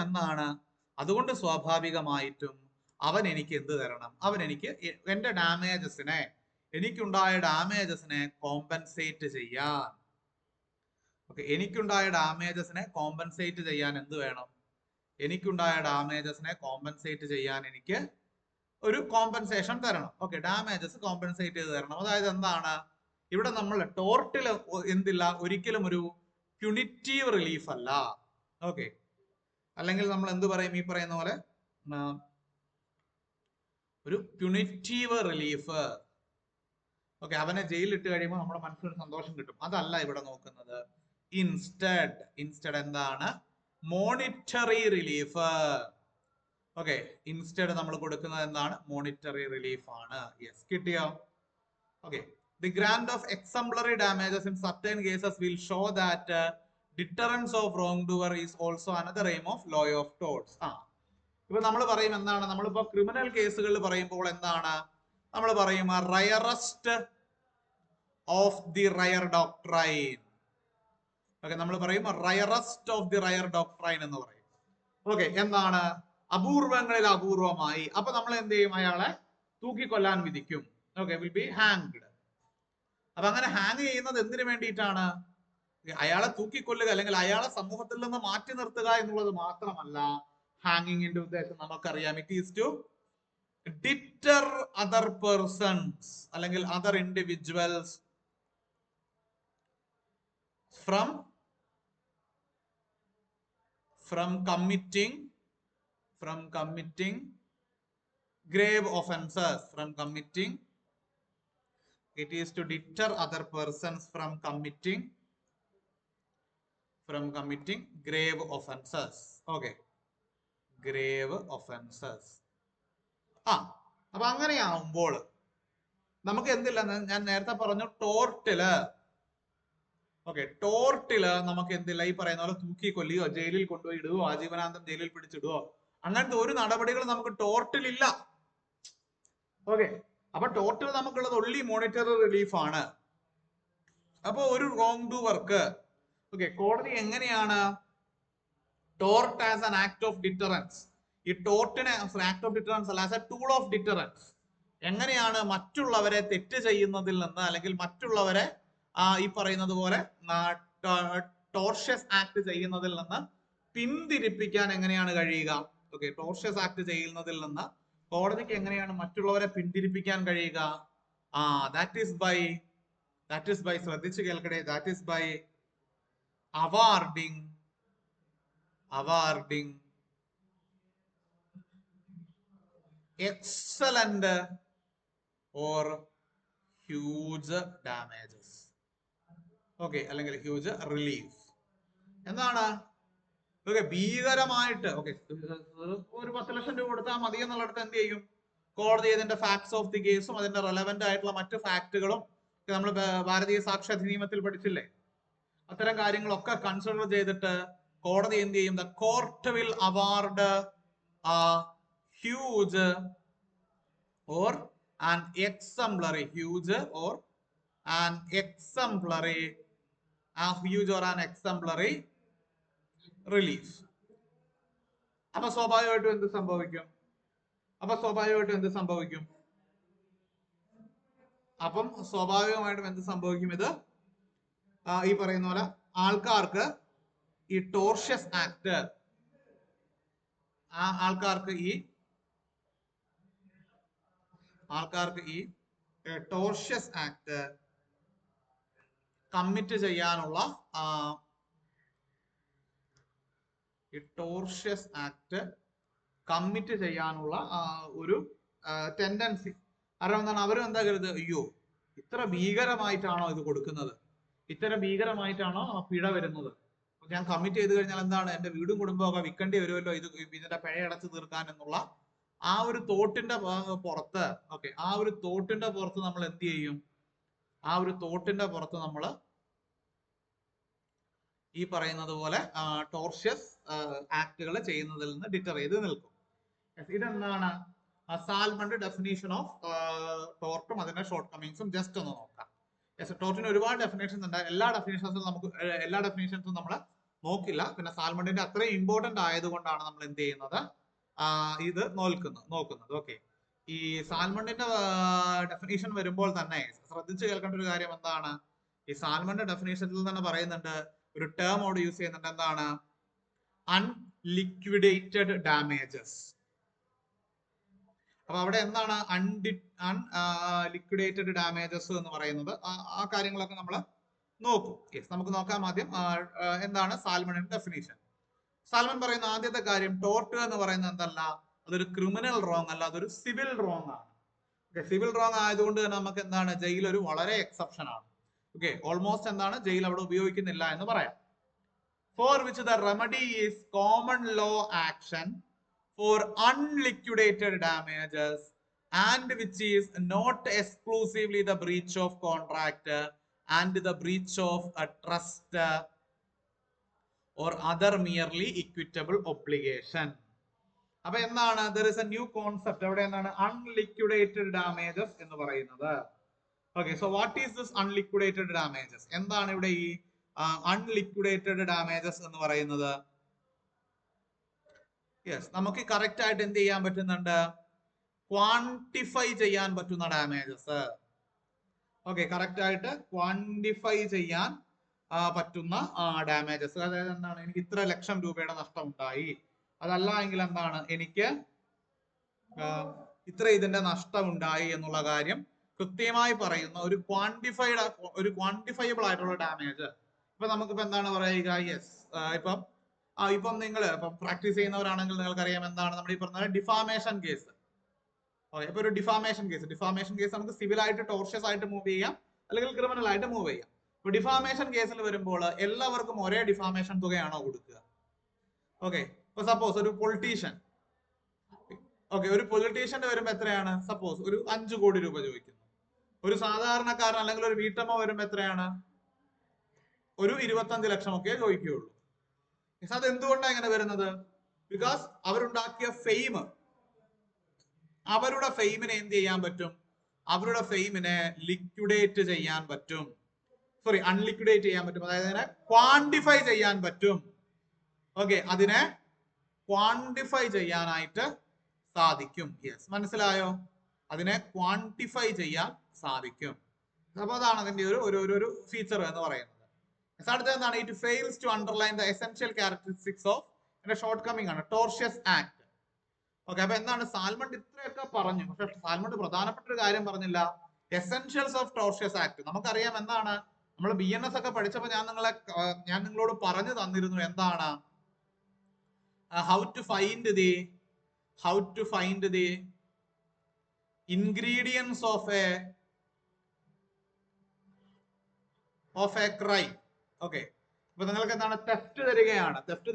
അവൻ എനിക്ക് എന്ത് തരണം, അവൻ എനിക്ക് എന്റെ എനിക്കുണ്ടായ ഡാമേജസിനെ കോമ്പൻസേറ്റ് ചെയ്യാൻ. ഓക്കെ, എനിക്കുണ്ടായ ഡാമേജസിനെ കോമ്പൻസേറ്റ് ചെയ്യാൻ എന്ത് വേണം, എനിക്കുണ്ടായ ഡാമേജസിനെ കോമ്പൻസേറ്റ് ചെയ്യാൻ എനിക്ക് ഒരു കോമ്പൻസേഷൻ തരണം. ഓക്കെ, ഡാമേജസ് കോമ്പൻസേറ്റ് ചെയ്ത് തരണം. അതായത് എന്താണ്, ഇവിടെ നമ്മൾ ടോർട്ടിൽ എന്തില്ല, ഒരിക്കലും ഒരു പ്യൂണിറ്റീവ് റിലീഫ് അല്ല. ഓക്കെ, അല്ലെങ്കിൽ നമ്മൾ എന്ത് പറയും, ഈ പറയുന്ന പോലെ ഒരു പ്യൂണിറ്റീവ് റിലീഫ്. ഓക്കെ, അവനെ ജയിലിൽ ഇട്ട് കഴിയുമ്പോൾ നമ്മുടെ മനസ്സിന് സന്തോഷം കിട്ടും. അതല്ല ഇവിടെ നോക്കുന്നത്. ഇൻസ്റ്റഡ് എന്താണ്, മോണിറ്ററി റിലീഫ്. ഓക്കെ, ഇൻസ്റ്റഡ് നമ്മൾ കൊടുക്കുന്നത് എന്താണ്, മോണിറ്ററി റിലീഫ് ആണ്. യെസ്, കിട്ടിയോ? Okay, the grant of exemplary damages in certain cases will show that deterrence of wrongdoer is also another aim of law of torts. ഇപ്പൊ നമ്മൾ പറയും എന്താണ്, നമ്മളിപ്പോ ക്രിമിനൽ കേസുകളിൽ പറയുമ്പോൾ എന്താണ് നമ്മൾ പറയും, rarest of the rare doctrine. Okay, നമ്മൾ പറയും rarest of the rare doctrine എന്ന് പറയും. ഓക്കെ, എന്താണ്, അപൂർവങ്ങളിൽ അപൂർവമായി. അപ്പൊ നമ്മൾ എന്ത് ചെയ്യും, അയാളെ തൂക്കിക്കൊല്ലാൻ വിധിക്കും. Okay, will be hanged. അപ്പൊ അങ്ങനെ ഹാങ് ചെയ്യുന്നത് എന്തിനു വേണ്ടിയിട്ടാണ്, അയാളെ തൂക്കിക്കൊല്ലുക അല്ലെങ്കിൽ അയാളെ സമൂഹത്തിൽ നിന്ന് മാറ്റി നിർത്തുക എന്നുള്ളത് മാത്രമല്ല. ഹാങ്ങിങ്ങിന്റെ ഉദ്ദേശം നമുക്കറിയാം, it is to deter other persons അല്ലെങ്കിൽ other individuals from committing grave offenses. It is to deter other persons from committing grave offenses. Okay, grave offenses. അപ്പൊ അങ്ങനെയാവുമ്പോൾ നമുക്ക് എന്തില്ല, ഞാൻ നേരത്തെ പറഞ്ഞു ടോർട്ടില്. ഓക്കെ, ടോർട്ടില് നമുക്ക് എന്തില്ല, ഈ പറയുന്ന പോലെ തൂക്കിക്കൊല്ലുകയോ ജയിലിൽ കൊണ്ടുപോയി ഇടുകയോ ആജീവനാന്തം ജയിലിൽ പിടിച്ചിടുകയോ അങ്ങനത്തെ ഒരു നടപടികൾ നമുക്ക് ടോർട്ടിലില്ല. ഓക്കെ, അപ്പൊ ടോർട്ടിൽ നമുക്കുള്ളത് ഒൺലി മോണിറ്ററി റിലീഫ് ആണ്. അപ്പൊ ഒരു റോങ് ഡൂവർക്ക് ഓക്കെ, കോടതി എങ്ങനെയാണ് tort as an act of deterrence, ഈ ടോർട്ടിനെ ആക്ട് ഓഫ് ഡിറ്ററൻസ് അല്ല, as A tool of deterrence. എങ്ങനെയാണ് മറ്റുള്ളവരെ തെറ്റ് ചെയ്യുന്നതിൽ നിന്ന് അല്ലെങ്കിൽ മറ്റുള്ളവരെ ഈ പറയുന്നത് പോലെ ടോർഷ്യസ് ആക്ട് ചെയ്യുന്നതിൽ നിന്ന് പിന്തിരിപ്പിക്കാൻ എങ്ങനെയാണ് കഴിയുക? ഓക്കെ, ടോർഷ്യസ് ആക്ട് ചെയ്യുന്നതിൽ നിന്ന് കോടതിക്ക് എങ്ങനെയാണ് മറ്റുള്ളവരെ പിന്തിരിപ്പിക്കാൻ കഴിയുക? ദാറ്റ് ഈസ് ബൈ ശ്രദ്ധിച്ചു കേൾക്കട്ടെ, that is by awarding excellent or huge damages. Okay, അല്ലെങ്കിൽ ഹ്യൂജ് റിലീഫ്. എന്താണ്? ഓക്കെ, ഭീകരമായിട്ട് ഓക്കെ ഒരു 10 ലക്ഷം രൂപ കൊടുത്താൽ മതി എന്നുള്ളിടത്ത് എന്ത് ചെയ്യും? കോടതി ഇതിന്റെ ഫാക്ട്സ് ഓഫ് ദി കേസും അതിന്റെ റെലവെന്റ് ആയിട്ടുള്ള മറ്റു ഫാക്ടുകളും നമ്മൾ ഭാരതീയ സാക്ഷ്യ അധിനിയമത്തിൽ പഠിച്ചില്ലേ? അത്തരം കാര്യങ്ങളൊക്കെ കൺസിഡർ ചെയ്തിട്ട് കോടതി എന്ത് ചെയ്യും? The court will award huge or an exemplary relief. അപ്പൊ സ്വാഭാവികമായിട്ടും എന്ത് സംഭവിക്കും? അപ്പം സ്വാഭാവികമായിട്ടും എന്ത് സംഭവിക്കും? ഇത് ഈ പറയുന്ന പോലെ ആൾക്കാർക്ക് ഈ ടോർഷ്യസ് ആക്ട് കമ്മിറ്റ് ചെയ്യാനുള്ള ഒരു ടെൻഡൻസി. കാരണം എന്താണ്? അവരും എന്താ കരുത്, അയ്യോ ഇത്ര ഭീകരമായിട്ടാണോ ഇത് കൊടുക്കുന്നത്, ഇത്ര ഭീകരമായിട്ടാണോ പിഴ വരുന്നത്, ഞാൻ കമ്മിറ്റ് ചെയ്ത് കഴിഞ്ഞാൽ എന്താണ്, എന്റെ വീടും കുടുംബവും ഒക്കെ വിൽക്കേണ്ടി വരുമല്ലോ ഇത് ഇതിന്റെ പിഴ അടച്ചു തീർക്കാൻ എന്നുള്ള ആ ഒരു തോട്ടിന്റെ പുറത്ത് നമ്മൾ എന്ത് ചെയ്യും? നമ്മൾ ഈ പറയുന്നത് പോലെ ടോർഷ്യസ് ആക്ടുകൾ ചെയ്യുന്നതിൽ നിന്ന് ഡിറ്റർ ചെയ്ത് നിൽക്കും. ഇതെന്താണ് സാൽമന്റെ ഡെഫിനേഷൻ ഓഫ് ടോർട്ടും അതിന്റെ ഷോർട്ട് കമ്മിങ്സും ജസ്റ്റ് ഒന്ന് നോക്കാം. ടോർട്ടിന് ഒരുപാട് ഡെഫിനേഷൻസ് ഉണ്ട്. എല്ലാ ഡെഫിനേഷൻസും നമ്മൾ നോക്കില്ല. പിന്നെ സാൽമണ്ടിന്റെ അത്രയും ഇമ്പോർട്ടന്റ് ആയതുകൊണ്ടാണ് നമ്മൾ എന്ത് ചെയ്യുന്നത്, ഇത് നോക്കുന്നത്. ഓക്കെ, ഈ സാൽമണ്ടിന്റെ ഡെഫിനേഷൻ വരുമ്പോൾ തന്നെ ശ്രദ്ധിച്ചു കേൾക്കേണ്ട ഒരു കാര്യം എന്താണ്? ഈ സാൽമന്റെ ഡെഫിനേഷനിൽ തന്നെ പറയുന്നുണ്ട്, ഒരു ടേം അവിടെ യൂസ് ചെയ്യുന്നുണ്ട്. എന്താണ്? Unliquidated damages. അപ്പൊ അവിടെ എന്താണ് ലിക്വിഡേറ്റഡ് ഡാമേജസ് എന്ന് പറയുന്നത്? ആ കാര്യങ്ങളൊക്കെ നമ്മൾ നോക്കും. നമുക്ക് നോക്കാം ആദ്യം എന്താണ് സാൽമണിന്റെ ഡെഫിനേഷൻ. സാൽമൺ പറയുന്ന ആദ്യത്തെ കാര്യം, ടോർട്ട് എന്ന് പറയുന്നത് എന്തല്ല, അതൊരു ക്രിമിനൽ റോങ് അല്ല, അതൊരു സിവിൽ റോങ് ആണ്. സിവിൽ റോങ് ആയതുകൊണ്ട് തന്നെ നമുക്ക് എന്താണ്, ജയിൽ ഒരു വളരെ എക്സെപ്ഷൻ ആണ്. ഓക്കെ, ഓൾമോസ്റ്റ് എന്താണ്, ജയിൽ അവിടെ ഉപയോഗിക്കുന്നില്ല എന്ന് പറയാം. For which the remedy is common law action for unliquidated damages and which is not exclusively the breach of contract and the breach of a trust or other merely equitable obligation. അപ്പൊ എന്താണ്, there is a new concept അവിടെ. എന്താണ് unliquidated damages എന്ന് പറയുന്നത്? Okay, so what is this unliquidated damages? എന്താണ് ഇവിടെ ഈ unliquidated damages എന്ന് പറയുന്നത്? യെസ്, നമുക്ക് കറക്റ്റ് ആയിട്ട് എന്ത് ചെയ്യാൻ പറ്റുന്നുണ്ട്, ക്വാണ്ടിഫൈ ചെയ്യാൻ പറ്റുന്ന ഡാമേജസ്. ഓക്കെ, കറക്റ്റ് ആയിട്ട് ക്വാണ്ടിഫൈ ചെയ്യാൻ പറ്റുന്ന ഡാമേജസ്. അതായത് എന്താണ്, എനിക്ക് ഇത്ര ലക്ഷം രൂപയുടെ നഷ്ടം ഉണ്ടായി, അതല്ല എങ്കിൽ എന്താണ്, എനിക്ക് ഇത്ര ഇതിന്റെ നഷ്ടം ഉണ്ടായി എന്നുള്ള കാര്യം കൃത്യമായി പറയുന്ന ഒരു ക്വാണ്ടിഫയബിൾ ആയിട്ടുള്ള ഡാമേജ്. ഇപ്പൊ നമുക്കിപ്പോ എന്താണ് പറയുക? യെസ്, ഇപ്പം നിങ്ങൾ പ്രാക്ടീസ് ചെയ്യുന്നവരാണെങ്കിൽ നിങ്ങൾക്കറിയാം എന്താണ് നമ്മൾ ഈ പറഞ്ഞ ഡിഫാമേഷൻ കേസ്. ഇപ്പൊ ഒരു ഡിഫാമേഷൻ കേസ് നമുക്ക് സിവിൽ ആയിട്ട് ടോർഷ്യസ് ആയിട്ട് മൂവ് ചെയ്യാം, അല്ലെങ്കിൽ ക്രിമിനൽ ആയിട്ട് മൂവ് ചെയ്യാം. ഇപ്പൊ ഡിഫാമേഷൻ കേസിൽ വരുമ്പോൾ എല്ലാവർക്കും ഒരേ ഡിഫാമേഷൻ തുകയാണോ കൊടുക്കുക? ഓക്കെ, ഇപ്പൊ സപ്പോസ് ഒരു പൊളിറ്റീഷ്യൻ, ഒരു പൊളിറ്റീഷ്യന്റെ വരുമ്പോ എത്രയാണ്? സപ്പോസ് ഒരു 5 കോടി രൂപ ചോദിക്കുന്നു. ഒരു സാധാരണക്കാരൻ അല്ലെങ്കിൽ ഒരു വീട്ടമ്മ വരുമ്പോ എത്രയാണ്? ഒരു 25 ലക്ഷം ഒക്കെ ചോദിക്കുകയുള്ളൂ. അത് എന്തുകൊണ്ടാണ് ഇങ്ങനെ വരുന്നത്? ബിക്കോസ് അവരുണ്ടാക്കിയ അവരുടെ ഫെയിമിനെ എന്ത് ചെയ്യാൻ പറ്റും? അവരുടെ ഫെയിമിനെ ലിക്വിഡേറ്റ് ചെയ്യാൻ പറ്റും. അൺലിക്വിഡേറ്റ് ചെയ്യാൻ പറ്റും. അതായത് അതിനെ ക്വാണ്ടിഫൈ ചെയ്യാൻ പറ്റും. ഓക്കെ, അതിനെ ക്വാണ്ടിഫൈ ചെയ്യാനായിട്ട് സാധിക്കും. യെസ്, മനസ്സിലായോ? അതിനെ ക്വാണ്ടിഫൈ ചെയ്യാൻ സാധിക്കും. അപ്പൊ അതാണ് അതിന്റെ ഒരു ഫീച്ചർ എന്ന് പറയുന്നത്. അടുത്ത എന്താണ്? It fails to underline the essential characteristics of shortcoming ആണ് ടോർഷ്യസ് ആക്ട്. ഓക്കെ, അപ്പൊ എന്താണ്? സാൽമണ്ട് ഇത്രയൊക്കെ പറഞ്ഞു, പക്ഷെ സാൽമണ്ട് പ്രധാനപ്പെട്ട ഒരു കാര്യം പറഞ്ഞില്ല, എസെൻഷ്യൽസ് ഓഫ് ടോർഷ്യസ് ആക്ട്. നമുക്കറിയാം എന്താണ്, നമ്മൾ BNS ഒക്കെ പഠിച്ചപ്പോൾ ഞാൻ നിങ്ങളോട് പറഞ്ഞു തന്നിരുന്നു എന്താണ്, how to find the ingredients of a crime. Okay, അപ്പൊ നിങ്ങൾക്ക് എന്താണ് തെഫ്റ്റ്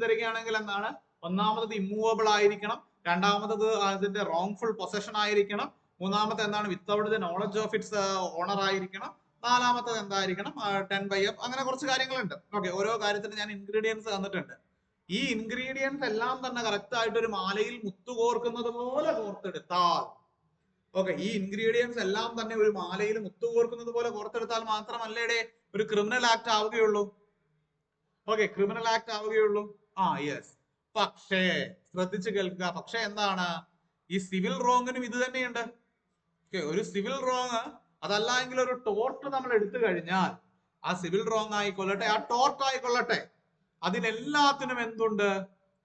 തരികയാണെങ്കിൽ എന്താണ്, ഒന്നാമത് ഇമ്മൂവബിൾ ആയിരിക്കണം, രണ്ടാമത്തത് അതിന്റെ റോങ്ഫുൾ പൊസഷൻ ആയിരിക്കണം, മൂന്നാമത്തെ എന്താണ് without the knowledge of its owner ആയിരിക്കണം, നാലാമത്തത് എന്തായിരിക്കണം 10/F, അങ്ങനെ കുറച്ച് കാര്യങ്ങളുണ്ട്. ഓക്കെ, ഓരോ കാര്യത്തിന് ഞാൻ ഇൻഗ്രീഡിയൻസ് തന്നിട്ടുണ്ട്. ഈ ഇൻഗ്രീഡിയൻസ് എല്ലാം തന്നെ കറക്റ്റ് ആയിട്ട് ഒരു മാലയിൽ മുത്തുകോർക്കുന്നത് പോലെ കോർത്തെടുത്താൽ, ഓക്കെ, ഈ ഇൻഗ്രീഡിയൻസ് എല്ലാം തന്നെ ഒരു മാലയിൽ മുത്തുകോർക്കുന്നത് പോലെ കോർത്തെടുത്താൽ മാത്രമല്ലേ ഒരു ക്രിമിനൽ ആക്ട് ആവുകയുള്ളൂ. ഓക്കെ, ക്രിമിനൽ ആക്ട് ആവുകയുള്ളൂ. യെസ്. പക്ഷേ ശ്രദ്ധിച്ചു കേൾക്കുക, പക്ഷെ എന്താണ്, ഈ സിവിൽ റോങ്ങിനും ഇത് തന്നെയുണ്ട്. ഒരു സിവിൽ റോങ് അതല്ല എങ്കിൽ ഒരു ടോർട്ട് നമ്മൾ എടുത്തു കഴിഞ്ഞാൽ, ആ സിവിൽ റോങ് ആയിക്കൊള്ളട്ടെ, ആ ടോർട്ട് ആയിക്കൊള്ളട്ടെ, അതിനെല്ലാത്തിനും എന്തുണ്ട്?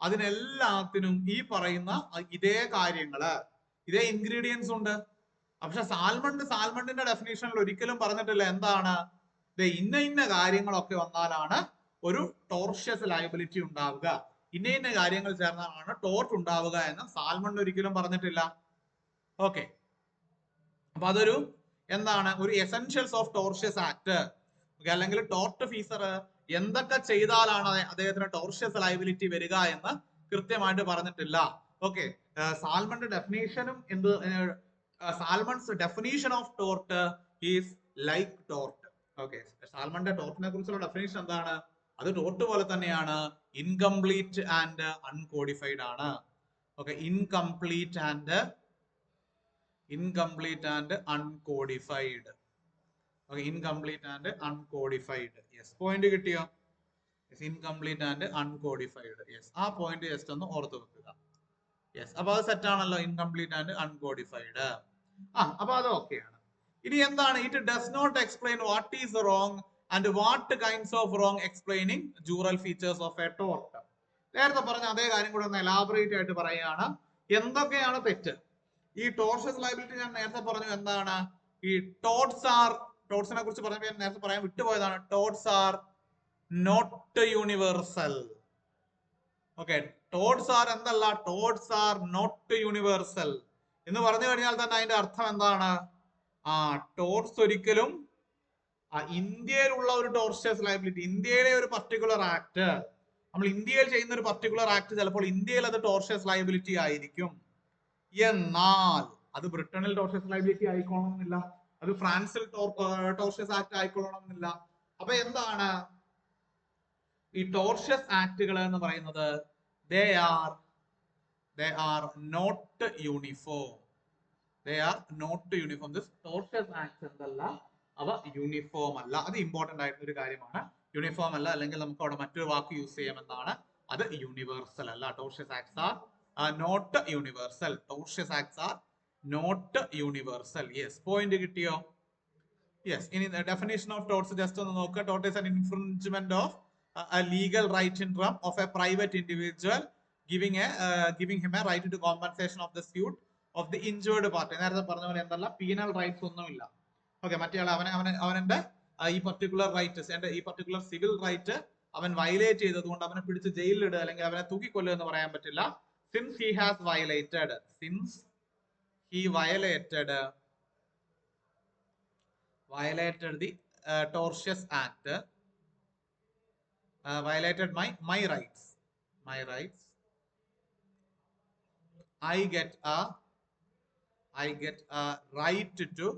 അതിനെല്ലാത്തിനും ഈ പറയുന്ന ഇതേ കാര്യങ്ങള്, ഇതേ ഇൻഗ്രീഡിയൻസ് ഉണ്ട്. പക്ഷെ സാൽമണ്ടിന്റെ ഡെഫിനേഷനിൽ ഒരിക്കലും പറഞ്ഞിട്ടില്ല എന്താണ്, ഇന്ന കാര്യങ്ങളൊക്കെ വന്നാലാണ് ഒരു ടോർഷ്യസ് ലയബിലിറ്റി ഉണ്ടാവുക, ഇന്ന കാര്യങ്ങൾ ചേർന്നാലാണ് ടോർട്ട് ഉണ്ടാവുക എന്ന് സാൽമണ്ട് ഒരിക്കലും പറഞ്ഞിട്ടില്ല. ഓക്കെ, അപ്പൊ അതൊരു എന്താണ്, ഒരു എസെൻഷ്യൽസ് ഓഫ് ടോർഷ്യസ് ആക്ട്, അല്ലെങ്കിൽ ടോർട്ട് ഫീസർ എന്തൊക്കെ ചെയ്താലാണ് അദ്ദേഹത്തിന് ടോർഷ്യസ് ലയബിലിറ്റി വരിക എന്ന് കൃത്യമായിട്ട് പറഞ്ഞിട്ടില്ല. ഓക്കെ, സാൽമണ്ട് ഡെഫിനേഷനും Salmond's definition of tort is like tort. Okay, സാൽമന്റെ ടോർട്ടിനെ കുറിച്ചുള്ള ഡെഫിനേഷൻ എന്താണ്? അത് ടോർട്ട് പോലെ തന്നെയാണ്, ഇൻകംപ്ലീറ്റ് ആൻഡ് അൺകോഡിഫൈഡ് ആണ്. Okay, incomplete and uncodified. Okay, incomplete and uncodified. Yes, point കിട്ടിയോ? Incomplete and uncodified. യെസ്, ആ പോയിന്റ് ജസ്റ്റ് ഒന്ന് ഓർത്ത് വെക്കുക. യെസ്, അപ്പൊ അത് സെറ്റ് ആണല്ലോ, ഇൻകംപ്ലീറ്റ് ആൻഡ് അൺകോഡിഫൈഡ്. അപ്പൊ അത് ഓക്കെയാണ്. ഇനി എന്താണ്, it does not explain what is wrong and what kinds of wrong, explaining jural features of a tort. നേരത്തെ പറഞ്ഞ അതേ കാര്യം കൂടെ ഒന്ന് എലാബറേറ്റ് ആയിട്ട് പറയുകയാണ്, എന്തൊക്കെയാണ് തെറ്റ്. ഈ ടോർഷ്യസ് ലയബിലിറ്റി ഞാൻ നേരത്തെ പറഞ്ഞു എന്താണ്, ഈ ടോർട്സിനെ കുറിച്ച് പറഞ്ഞപ്പോൾ ഞാൻ നേരത്തെ പറയാൻ വിട്ടുപോയതാണ്, torts are not universal. Okay, torts are എന്തല്ല, ടോർട്സ് ആർ നോട്ട് യൂണിവേഴ്സൽ എന്ന് പറഞ്ഞു കഴിഞ്ഞാൽ തന്നെ അതിന്റെ അർത്ഥം എന്താണ്, ടോർട്സ് ഒരിക്കലും ഇന്ത്യയിലുള്ള ഒരു ടോർഷ്യസ് ലയബിലിറ്റി, ഇന്ത്യയിലെ ഒരു പർട്ടിക്കുലർ ആക്ട്, നമ്മൾ ഇന്ത്യയിൽ ചെയ്യുന്ന ഒരു പർട്ടിക്കുലർ ആക്ട് ചിലപ്പോൾ ഇന്ത്യയിൽ അത് ടോർഷ്യസ് ലയബിലിറ്റി ആയിരിക്കും, എന്നാൽ അത് ബ്രിട്ടനിൽ ടോർഷ്യസ് ലയബിലിറ്റി ആയിക്കൊള്ളണമെന്നില്ല, അത് ഫ്രാൻസിൽ ടോർഷ്യസ് ആക്ട് ആയിക്കൊള്ളണമെന്നില്ല. അപ്പൊ എന്താണ് ഈ ടോർഷ്യസ് ആക്ടുകൾ എന്ന് പറയുന്നത്? they are not uniform. This tortious acts എന്തല്ല, അവ യൂണിഫോം അല്ല. അത് ഇമ്പോർട്ടന്റ് ആയിട്ടുള്ള ഒരു കാര്യമാണ്. യൂണിഫോം അല്ല, അല്ലെങ്കിൽ നമുക്ക് അവിടെ മറ്റൊരു വാക്ക് യൂസ് ചെയ്യാം, എന്താണ്, അത് യൂണിവേഴ്സൽ അല്ല. Tortious acts are not universal. Tortious acts are not universal. Yes, point കിട്ടിയോ? യെസ്, ഇനി ഡെഫിനേഷൻ ഓഫ് ടോർട്സ് ജസ്റ്റ് ഒന്ന് നോക്കുക. Tort is an infringement of a legal right in term of a private individual giving him a right to compensation of the suit of the injured party. നേരത്തെ പറഞ്ഞ പോലെ എന്തല്ല, penal rights ഒന്നുമില്ല. Okay, മറ്റേ അവന്റെ ഈ പർട്ടിക്കുലർ റൈറ്റ്, ഈ particular civil right അവൻ വയലേറ്റ് ചെയ്തതുകൊണ്ട് അവനെ പിടിച്ച് ജയിലിലിടുക അല്ലെങ്കിൽ അവനെ തൂക്കിക്കൊല്ലുക എന്ന് പറയാൻ പറ്റില്ല. Since he violated the tortious act, violated my rights, I get a right to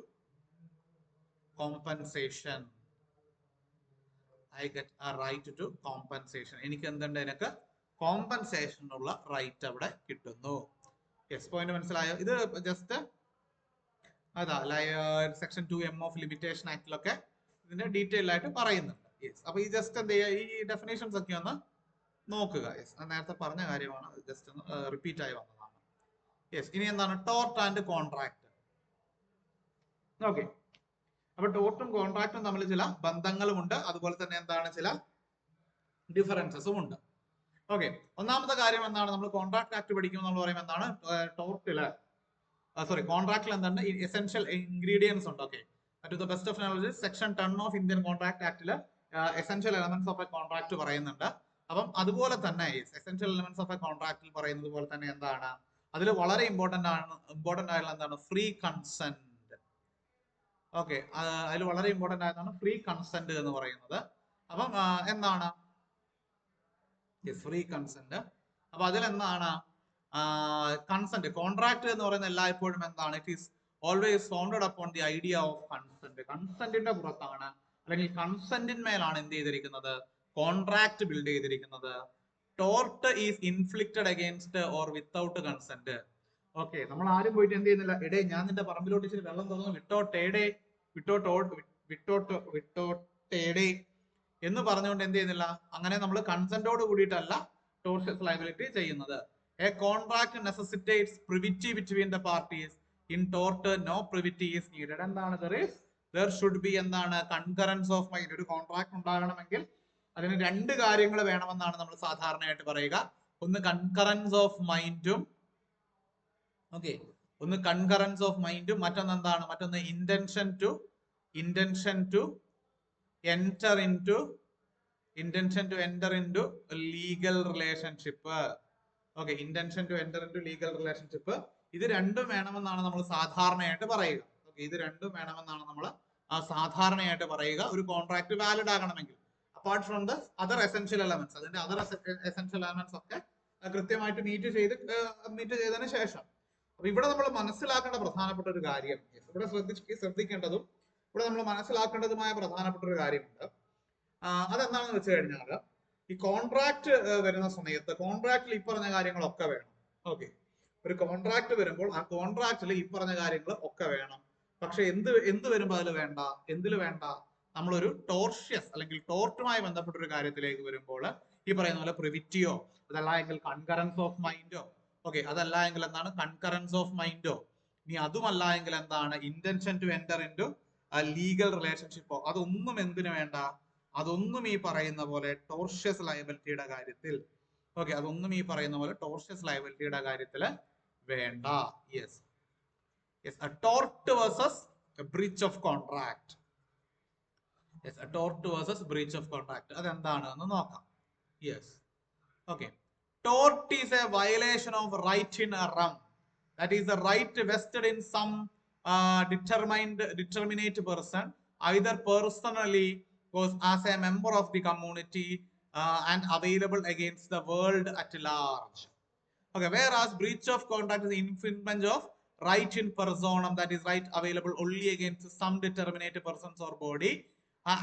compensation. എനിക്ക് എന്തുണ്ട്, എനിക്ക് കോമ്പൻസേഷൻ ഉള്ള റൈറ്റ് അവിടെ കിട്ടുന്നു. യെസ്, പോയിന്റ് മനസ്സിലായോ? ഇത് ജസ്റ്റ് അതാ സെക്ഷൻ 2M ഓഫ് ലിമിറ്റേഷൻ ആക്ടിലൊക്കെ ഇതിന്റെ ഡീറ്റെയിൽ ആയിട്ട് പറയുന്നുണ്ട്. യെസ്, അപ്പൊ ഈ ജസ്റ്റ് എന്ത് ചെയ്യുക, ഈ ഡെഫിനേഷൻസ് ഒക്കെ ഒന്ന് നോക്കുക. യെസ്, നേരത്തെ പറഞ്ഞ കാര്യമാണ്, ജസ്റ്റ് ഒന്ന് റിപ്പീറ്റ് ആയി വന്നതാണ്. യെസ്, ഇനി എന്താണ് ടോർട്ട് ആൻഡ് കോൺട്രാക്ട്. ഓക്കെ, അപ്പൊ ടോർട്ടും കോൺട്രാക്റ്റും തമ്മിൽ ചില ബന്ധങ്ങളുമുണ്ട്, അതുപോലെ തന്നെ എന്താണ് ചില ഡിഫറൻസസും ഉണ്ട്. ഓക്കെ, ഒന്നാമത്തെ കാര്യം എന്താണ്, നമ്മൾ കോൺട്രാക്ട് ആക്ട് പഠിക്കുമ്പോൾ നമ്മൾ പറയും എന്താണ് ടോർട്ടില് കോൺട്രാക്റ്റിൽ എന്താണ് എസെൻഷ്യൽ ഇൻഗ്രീഡിയൻസ് ഉണ്ട്. Okay, to the best of knowledge section 10 of Indian contract ആക്ടില് essential elements of a contract പറയുന്നുണ്ട്. അപ്പം അതുപോലെ തന്നെ എസെൻഷ്യൽ എലമെന്റ്സ് ഓഫ് എ കോൺട്രാക്റ്റിൽ പറയുന്നത് പോലെ തന്നെ എന്താണ് അതിൽ വളരെ ഇമ്പോർട്ടന്റ് ആയിട്ടുള്ള എന്താണ് ഫ്രീ കൺസെന്റ്. ഓക്കെ, അതിൽ വളരെ ഇമ്പോർട്ടന്റ് ആയതാണ് ഫ്രീ കൺസെന്റ് എന്ന് പറയുന്നത്. അപ്പം എന്താണ് ഫ്രീ കൺസെന്റ്? അപ്പൊ അതിൽ എന്താണ് കൺസെന്റ്? കോൺട്രാക്ട് എന്ന് പറയുന്നത് എല്ലായ്പ്പോഴും എന്താണ്, it is always founded upon the idea of consent. കൺസെന്റിന്റെ പുറത്താണ് അല്ലെങ്കിൽ കൺസെന്റിന്മേലാണ് എന്ത് ചെയ്തിരിക്കുന്നത്, കോൺട്രാക്ട് ബിൽഡ് ചെയ്തിരിക്കുന്നത്. Tort is inflicted against or without consent. Okay, നമ്മൾ ആരും പോയിട്ട് എന്ത് ചെയ്യുന്നില്ല, എടേ ഞാൻ നിന്റെ പറമ്പിലോട്ട് ഇച്ചിരി വെള്ളം തുറന്ന് വിട്ടോട്ടേടേ വിട്ടോട്ടേടേ എന്ന് പറഞ്ഞുകൊണ്ട് എന്ത് ചെയ്യുന്നില്ല, അങ്ങനെ നമ്മൾ കൺസെന്റോട് കൂടിയിട്ടല്ല ടോർഷ്യസ് ലയബിലിറ്റി ചെയ്യുന്നത്. A contract necessitates privity between the parties. In tort no privity is needed. എന്താണ് there should be എന്താണ് കൺകറൻസ് ഓഫ് മൈൻഡ്. ഒരു കോൺട്രാക്ട് ഉണ്ടാകണമെങ്കിൽ അതിന് രണ്ട് കാര്യങ്ങൾ വേണമെന്നാണ് നമ്മൾ സാധാരണയായിട്ട് പറയുക. ഒന്ന് കൺകറൻസ് ഓഫ് മൈൻഡും, ഓക്കെ, ഒന്ന് കൺകറൻസ് ഓഫ് മൈൻഡും, മറ്റൊന്ന് എന്താണ്, മറ്റൊന്ന് intention to enter into legal relationship. Okay, intention to enter into legal relationship, ഇത് രണ്ടും വേണമെന്നാണ് നമ്മൾ സാധാരണയായിട്ട് പറയുക. ഓക്കെ, ഇത് രണ്ടും വേണമെന്നാണ് നമ്മൾ സാധാരണയായിട്ട് പറയുക ഒരു കോൺട്രാക്ട് വാലിഡ് ആകണമെങ്കിൽ. Apart from the other essential elements, അതിന്റെ അതർ എസെൻഷ്യൽ എലമെന്റ്സ് ഒക്കെ കൃത്യമായിട്ട് മീറ്റ് ചെയ്തതിന് ശേഷം. അപ്പൊ ഇവിടെ നമ്മൾ മനസ്സിലാക്കേണ്ട പ്രധാനപ്പെട്ട ഒരു കാര്യം, ഇവിടെ ശ്രദ്ധിക്കേണ്ടതും ഇവിടെ നമ്മൾ മനസ്സിലാക്കേണ്ടതുമായ പ്രധാനപ്പെട്ട ഒരു കാര്യമുണ്ട്. അതെന്താണെന്ന് വെച്ച് കഴിഞ്ഞാൽ, ഈ കോൺട്രാക്ട് വരുന്ന സമയത്ത് കോൺട്രാക്റ്റിൽ ഈ പറഞ്ഞ കാര്യങ്ങളൊക്കെ വേണം. ഓക്കെ, ഒരു കോൺട്രാക്ട് വരുമ്പോൾ ആ കോൺട്രാക്റ്റിൽ ഈ പറഞ്ഞ കാര്യങ്ങൾ ഒക്കെ വേണം. പക്ഷെ എന്ത് വരുമ്പോൾ അതിൽ വേണ്ട, എന്തിൽ വേണ്ട, നമ്മളൊരു ടോർഷ്യസ് അല്ലെങ്കിൽ ടോർട്ടുമായി ബന്ധപ്പെട്ട ഒരു കാര്യത്തിലേക്ക് വരുമ്പോൾ ഈ പറയുന്ന പോലെ പ്രിവിറ്റിയോ, അതല്ല എങ്കിൽ കൺകറൻസ് ഓഫ് മൈൻഡോ, ഓക്കെ, അതല്ല എങ്കിൽ എന്താണ് കൺകറൻസ് ഓഫ് മൈൻഡോ, ഇനി അതുമല്ല എങ്കിൽ എന്താണ് intention to enter into legal റിലേഷൻഷിപ്പോ, അതൊന്നും എന്തിനു വേണ്ട, അതൊന്നും ഈ പറയുന്ന പോലെ ടോർഷ്യസ് ലയബിലിറ്റിയുടെ കാര്യത്തിൽ, ഓക്കെ, അതൊന്നും ഈ പറയുന്ന പോലെ ടോർഷ്യസ് ലയബിലിറ്റിയുടെ കാര്യത്തിൽ വേണ്ട. Yes, a tort versus a breach of contract. Yes, a tort versus breach of contract. അതെന്താണെന്ന് നോക്കാം. Yes, okay. Tort is a violation of right in a rem. That is a right vested in some determinate person, either personally or as a member of the community, and available against the world at large. Okay, whereas breach of contract is the infringement of right in personam, that is right available only against some determinate persons or body,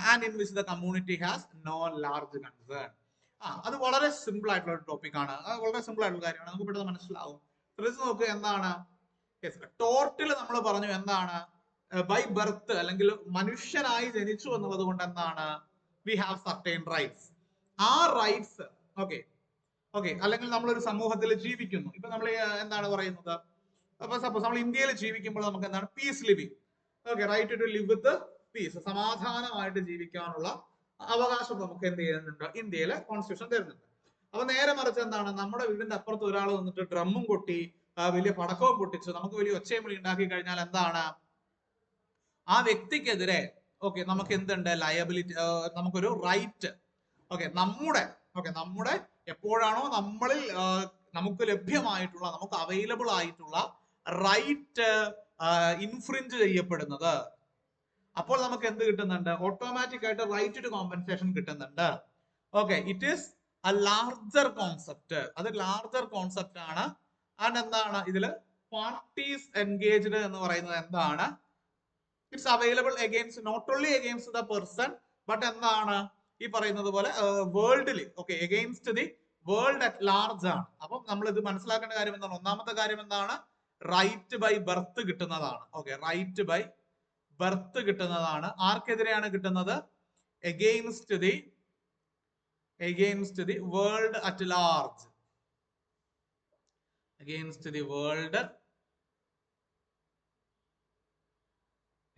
and in which the community has no large concern. അത് വളരെ simple ആയിട്ടുള്ള ഒരു topic ആണ്, വളരെ simple ആയിട്ടുള്ള കാര്യമാണ്, നമുക്ക് പെട്ടെന്ന് മനസ്സിലാവും. ശ്രദ്ധിച്ച് നോക്കുക, എന്താണ് ടോർട്ടിൽ നമ്മൾ പറഞ്ഞു, എന്താണ് ബൈ ബർത്ത് അല്ലെങ്കിൽ മനുഷ്യനായി ജനിച്ചു എന്നുള്ളത് കൊണ്ട് എന്താണ് വി ഹാവ് സർട്ടൈൻ റൈറ്റ്സ്. ആ റൈറ്റ്സ്, ഓക്കെ, അല്ലെങ്കിൽ നമ്മളൊരു സമൂഹത്തിൽ ജീവിക്കുന്നു. ഇപ്പൊ നമ്മൾ എന്താണ് പറയുന്നത്, അപ്പൊ സപ്പോസ് നമ്മൾ ഇന്ത്യയിൽ ജീവിക്കുമ്പോൾ നമുക്ക് എന്താണ് peace living, okay, right to live with peace, സമാധാനമായിട്ട് ജീവിക്കാനുള്ള അവകാശം നമുക്ക് എന്ത് ചെയ്യുന്നുണ്ട്, ഇന്ത്യയിലെ കോൺസ്റ്റിറ്റ്യൂഷൻ തരുന്നുണ്ട്. അപ്പൊ നേരെ മറിച്ച് എന്താണ്, നമ്മുടെ വീടിന്റെ അപ്പുറത്ത് ഒരാൾ വന്നിട്ട് ഡ്രമ്മും കൊട്ടി വലിയ പടക്കവും പൊട്ടിച്ച് നമുക്ക് വലിയ ഒച്ചയും വിളി ഉണ്ടാക്കി കഴിഞ്ഞാൽ എന്താണ്, ആ വ്യക്തിക്കെതിരെ ഓക്കെ നമുക്ക് എന്തുണ്ട്, ലയബിലിറ്റി, നമുക്കൊരു റൈറ്റ്, ഓക്കെ, നമ്മുടെ എപ്പോഴാണോ നമ്മളിൽ നമുക്ക് ലഭ്യമായിട്ടുള്ള, നമുക്ക് അവൈലബിൾ ആയിട്ടുള്ള റൈറ്റ് ഇൻഫ്രിഞ്ച് ചെയ്യപ്പെടുന്നത്, അപ്പോൾ നമുക്ക് എന്ത് കിട്ടുന്നുണ്ട്, ഓട്ടോമാറ്റിക് ആയിട്ട് റൈറ്റ് ടു കോമ്പൻസേഷൻ കിട്ടുന്നുണ്ട്. Okay, it is a larger concept, അത് ലാർജർ കോൺസെപ്റ്റ് ആണ്. ആൻഡ് എന്താണ് ഇതില് പാർട്ടീസ് എൻഗേജ്ഡ് എന്ന് പറയുന്നത് എന്താണ്, it's available against not only against the person but എന്താണ് ഈ പറയുന്നത് പോലെ വേൾഡിൽ, okay, against the world at large ആണ്. അപ്പം നമ്മൾ ഇത് മനസ്സിലാക്കേണ്ട കാര്യം എന്താണ്, ഒന്നാമത്തെ കാര്യം എന്താണ്, റൈറ്റ് ബൈ ബർത്ത് കിട്ടുന്നതാണ്. ഓക്കെ, റൈറ്റ് ബൈ ബർത്ത് കിട്ടുന്നതാണ്. ആർക്കെതിരെയാണ് കിട്ടുന്നത്, against the world at large, against the world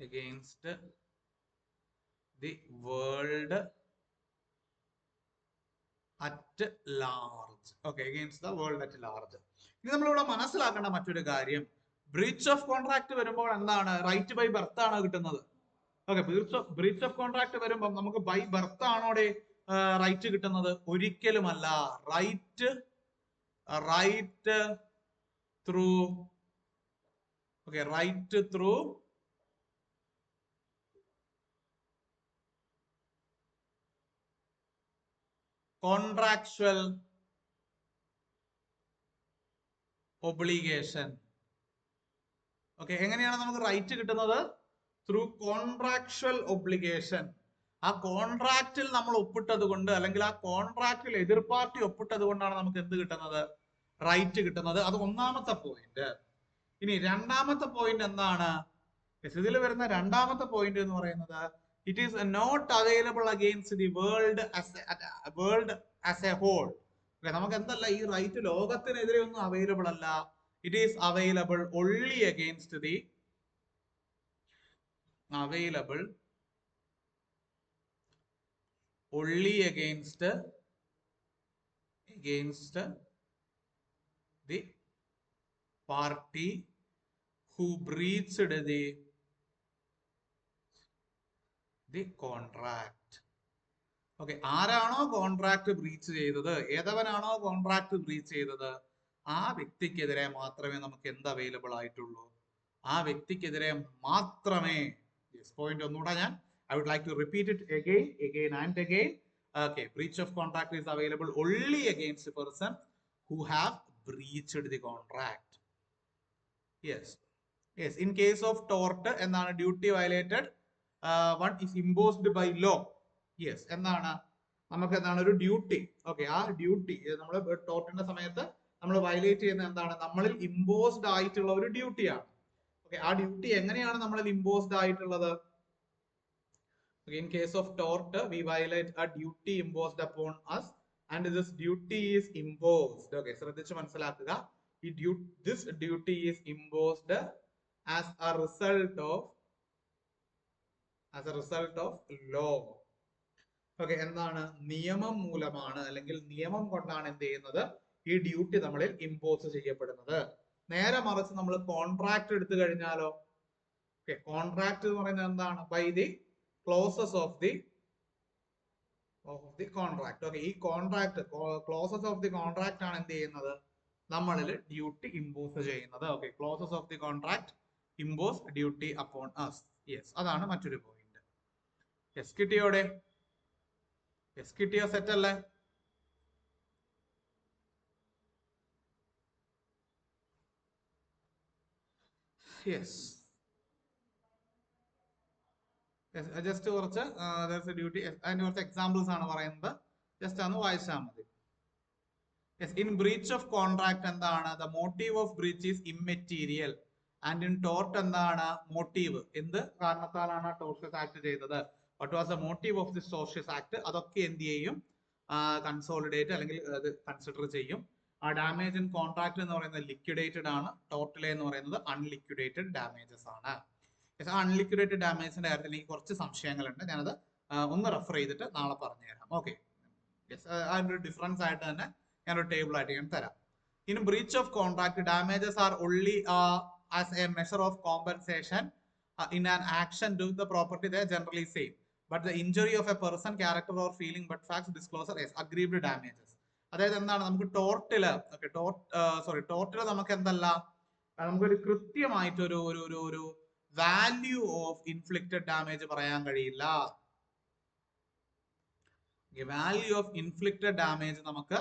against the world at large. Okay, against the world at large. ഇനി നമ്മളിവിടെ മനസ്സിലാക്കേണ്ട മറ്റൊരു കാര്യം, ബ്രീച്ച് ഓഫ് കോൺട്രാക്ട് വരുമ്പോൾ എന്താണ്, റൈറ്റ് ബൈ ബർത്ത് ആണ് കിട്ടുന്നത്. ഓക്കെ, ബ്രീച്ച് ഓഫ് കോൺട്രാക്ട് വരുമ്പോൾ നമുക്ക് ബൈ ബർത്ത് ആണോടെ റൈറ്റ് കിട്ടുന്നത്? ഒരിക്കലുമല്ല. Right through contractual obligation. Okay, എങ്ങനെയാണ് നമുക്ക് റൈറ്റ് കിട്ടുന്നത്? Through contractual obligation. ആ കോൺട്രാക്റ്റിൽ നമ്മൾ ഒപ്പിട്ടത് കൊണ്ട്, അല്ലെങ്കിൽ ആ കോൺട്രാക്റ്റിൽ എതിർ പാർട്ടി ഒപ്പിട്ടത് കൊണ്ടാണ് നമുക്ക് എന്ത് കിട്ടുന്നത്? റൈറ്റ് കിട്ടുന്നത്. അത് ഒന്നാമത്തെ പോയിന്റ്. ഇനി രണ്ടാമത്തെ പോയിന്റ് എന്താണ്? ഇതിൽ വരുന്ന രണ്ടാമത്തെ പോയിന്റ് എന്ന് പറയുന്നത്, it is not available against the world as a whole. നമുക്ക് എന്തല്ല, ഈ റൈറ്റ് ലോകത്തിനെതിരെ ഒന്നും അവൈലബിൾ അല്ല. It is available only against the party who breached the contract. Okay, ആരാണോ കോൺട്രാക്ട് ബ്രീച്ച് ചെയ്തത്, ഏതവനാണോ കോൺട്രാക്ട് ബ്രീച്ച് ചെയ്തത്, ആ വ്യക്തിക്കെതിരെ മാത്രമേ നമുക്ക് എന്ത് അവൈലബിൾ ആയിട്ടുള്ളൂ? ആ വ്യക്തിക്കെതിരെ മാത്രമേ. പോയിന്റ് ഒന്നുകൂടെ I would like to repeat it again and again. Okay, breach of contract is available only against a person who have breached the contract. Yes. In case of tort, എന്താണ് duty violated, one is imposed by law. Yes, എന്താണ് നമുക്ക് എന്താണ് ഒരു duty. Okay, ആ duty നമ്മൾ ടോർട്ടിന്റെ സമയത്ത് നമ്മൾ violate ചെയ്യുന്ന എന്താണ്, നമ്മളിൽ ഇമ്പോസ്ഡ് ആയിട്ടുള്ള ഒരു ഡ്യൂട്ടിയാണ്. ഓക്കെ, ആ ഡ്യൂട്ടി എങ്ങനെയാണ് നമ്മളിൽ ഇമ്പോസ്ഡ് ആയിട്ടുള്ളത്? In case of tort, we violate a duty imposed upon us, and this duty is imposed. Okay, ശ്രദ്ധിച്ച് മനസ്സിലാക്കുക. This duty is imposed as a result of law. Okay, എന്താണ്, നിയമം മൂലമാണ്, അല്ലെങ്കിൽ നിയമം കൊണ്ടാണ് എന്ത് ചെയ്യുന്നത്, ഈ ഡ്യൂട്ടി നമ്മളിൽ ഇമ്പോസ് ചെയ്യപ്പെടുന്നത്. നേരെ മറിച്ച് നമ്മൾ കോൺട്രാക്ട് എടുത്തു കഴിഞ്ഞാലോ? ഓക്കെ, കോൺട്രാക്ട് എന്ന് പറയുന്നത് എന്താണ്? By the clauses of the contract. Okay, ഈ contract clauses of the contract ആണ് എന്ത് ചെയ്യുന്നത്, നമ്മളിൽ ഡ്യൂട്ടി ഇമ്പോസ് ചെയ്യുന്നത്. Okay, clauses of the contract impose duty upon us. Yes, അതാണ് മറ്റൊരു പോയിന്റ്. യെസ്, കിട്ടിയോടെ? യെസ്, കിട്ടിയോ? സെറ്റ് അല്ലേ? യെസ്, ജസ്റ്റ് കുറച്ച് ഡ്യൂട്ടി അതിന്റെ കുറച്ച് എക്സാമ്പിൾസ് ആണ് പറയുന്നത്. ജസ്റ്റ് ഒന്ന് വായിച്ചാൽ മതി. Yes, in breach of contract എന്താണ്, the motive of breach is immaterial, and in tort എന്താണ്, മോട്ടീവ്, എന്ത് കാരണത്താലാണ് ടോർഷ്യസ് ആക്ട് ചെയ്തത്, what was the motive of this tortious act, അതൊക്കെ എന്ത് ചെയ്യും, കൺസോളിഡേറ്റ് അല്ലെങ്കിൽ അത് കൺസിഡർ ചെയ്യും. ആ ഡാമേജ് ഇൻ കോൺട്രാക്ട് എന്ന് പറയുന്നത് ലിക്വിഡേറ്റഡ് ആണ്, ടോട്ടലെ എന്ന് പറയുന്നത് അൺലിക്വിഡേറ്റഡ് ഡാമേജസ് ആണ്. അൺലിക്വിഡേറ്റഡ് ഡാമേജിന്റെ കാര്യത്തിൽ എനിക്ക് കുറച്ച് സംശയങ്ങളുണ്ട്, ഞാനത് ഒന്ന് റെഫർ ചെയ്തിട്ട് നാളെ പറഞ്ഞുതരാം. ഓക്കെ, അതിന്റെ ഒരു ഡിഫറൻസ് ആയിട്ട് തന്നെ ഞാനൊരു ടേബിൾ ആയിട്ട് ഞാൻ തരാം. In breach of contract, damages are only as a measure of compensation in an action to the property, they generally same, but the injury of a person, character or feeling but facts disclosure is aggrieved damages. അതായത് എന്താണ്, നമുക്ക് ടോർട്ടില് നമുക്ക് എന്തല്ല, നമുക്കൊരു കൃത്യമായിട്ട് ഒരു value of inflicted damage പറയാൻ കഴിയില്ല. വാല്യൂ ഓഫ് ഇൻഫ്ലിക്റ്റഡ് ഡാമേജ് നമുക്ക്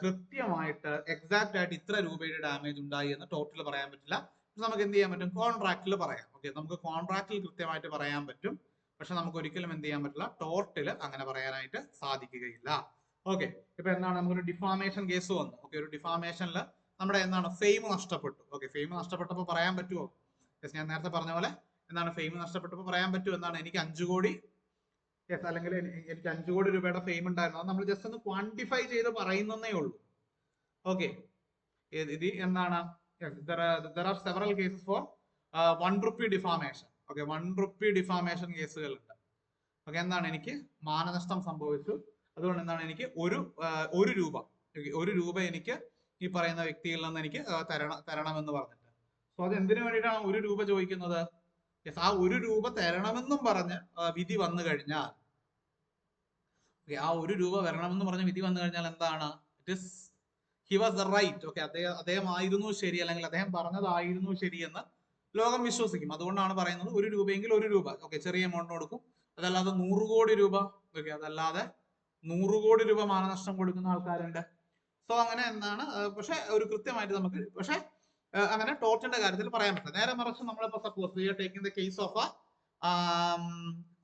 കൃത്യമായിട്ട് എക്സാക്ട് ആയിട്ട് ഇത്ര രൂപയുടെ ഡാമേജ് ഉണ്ടായി എന്ന് ടോട്ടൽ പറയാൻ പറ്റില്ല. നമുക്ക് എന്ത് ചെയ്യാൻ പറ്റും, കോൺട്രാക്റ്റിൽ പറയാം. ഓക്കെ, നമുക്ക് കോൺട്രാക്റ്റിൽ കൃത്യമായിട്ട് പറയാൻ പറ്റും, പക്ഷെ നമുക്ക് ഒരിക്കലും എന്ത് ചെയ്യാൻ പറ്റില്ല, ടോർട്ടിൽ അങ്ങനെ പറയാനായിട്ട് സാധിക്കുകയില്ല. ഓക്കെ, ഇപ്പൊ എന്താണ്, നമുക്കൊരു ഡിഫാമേഷൻ കേസ് വന്നു. ഓക്കെ, ഒരു ഡിഫാമേഷനിൽ നമ്മുടെ എന്താണ്, ഫെയിം നഷ്ടപ്പെട്ടു. ഓക്കെ, ഫെയിം നഷ്ടപ്പെട്ടപ്പോൾ പറയാൻ പറ്റുമോ? ഞാൻ നേരത്തെ പറഞ്ഞ പോലെ എന്താണ്, ഫെയിം നഷ്ടപ്പെട്ടപ്പോൾ പറയാൻ പറ്റുമോ, എന്താണ്, എനിക്ക് 5 കോടി അല്ലെങ്കിൽ എനിക്ക് 5 കോടി രൂപയുടെ ഫെയിം ഉണ്ടായിരുന്നു, അത് നമ്മൾ ജസ്റ്റ് ഒന്ന് ക്വാണ്ടിഫൈ ചെയ്ത് പറയുന്നേ ഉള്ളൂ. ഓക്കെ, ഇത് എന്താണ്, there are several cases for 1 rupee defamation. Okay, 1 rupee defamation കേസുകളുണ്ട്. ഓക്കെ, എന്താണ് എനിക്ക് മാനനഷ്ടം സംഭവിച്ചു, അതുകൊണ്ട് എന്താണ് എനിക്ക് ഒരു രൂപ, ഒരു രൂപ എനിക്ക് ഈ പറയുന്ന വ്യക്തിയിൽ നിന്ന് എനിക്ക് തരണമെന്ന് പറഞ്ഞിട്ട്. സോ അത് എന്തിനു വേണ്ടിയിട്ടാണ് 1 രൂപ ചോദിക്കുന്നത്? യെസ്, ആ 1 രൂപ തരണമെന്നും പറഞ്ഞ് വിധി വന്നു കഴിഞ്ഞാൽ, ആ 1 രൂപ വരണമെന്ന് പറഞ്ഞ് വിധി വന്നു കഴിഞ്ഞാൽ എന്താണ്, it is he was the right. Okay, അദ്ദേഹം ആയിരുന്നു ശരി, അല്ലെങ്കിൽ അദ്ദേഹം പറഞ്ഞതായിരുന്നു ശരിയെന്ന് ലോകം വിശ്വസിക്കും. അതുകൊണ്ടാണ് പറയുന്നത് 1 രൂപയെങ്കിൽ 1 രൂപ. ഓക്കെ, ചെറിയ എമൗണ്ട് കൊടുക്കും. അതല്ലാതെ 100 കോടി രൂപ, ഓക്കെ, അതല്ലാതെ 100 കോടി രൂപ മാനനഷ്ടം കൊടുക്കുന്ന ആൾക്കാരുണ്ട്. സോ അങ്ങനെ എന്താണ്, പക്ഷെ ഒരു കൃത്യമായിട്ട് നമുക്ക് പക്ഷെ അങ്ങനെ ടോർട്ടിന്റെ കാര്യത്തിൽ പറയാൻ പറ്റില്ല. നേരെ മറിച്ച് നമ്മളിപ്പോ suppose V are taking the case of a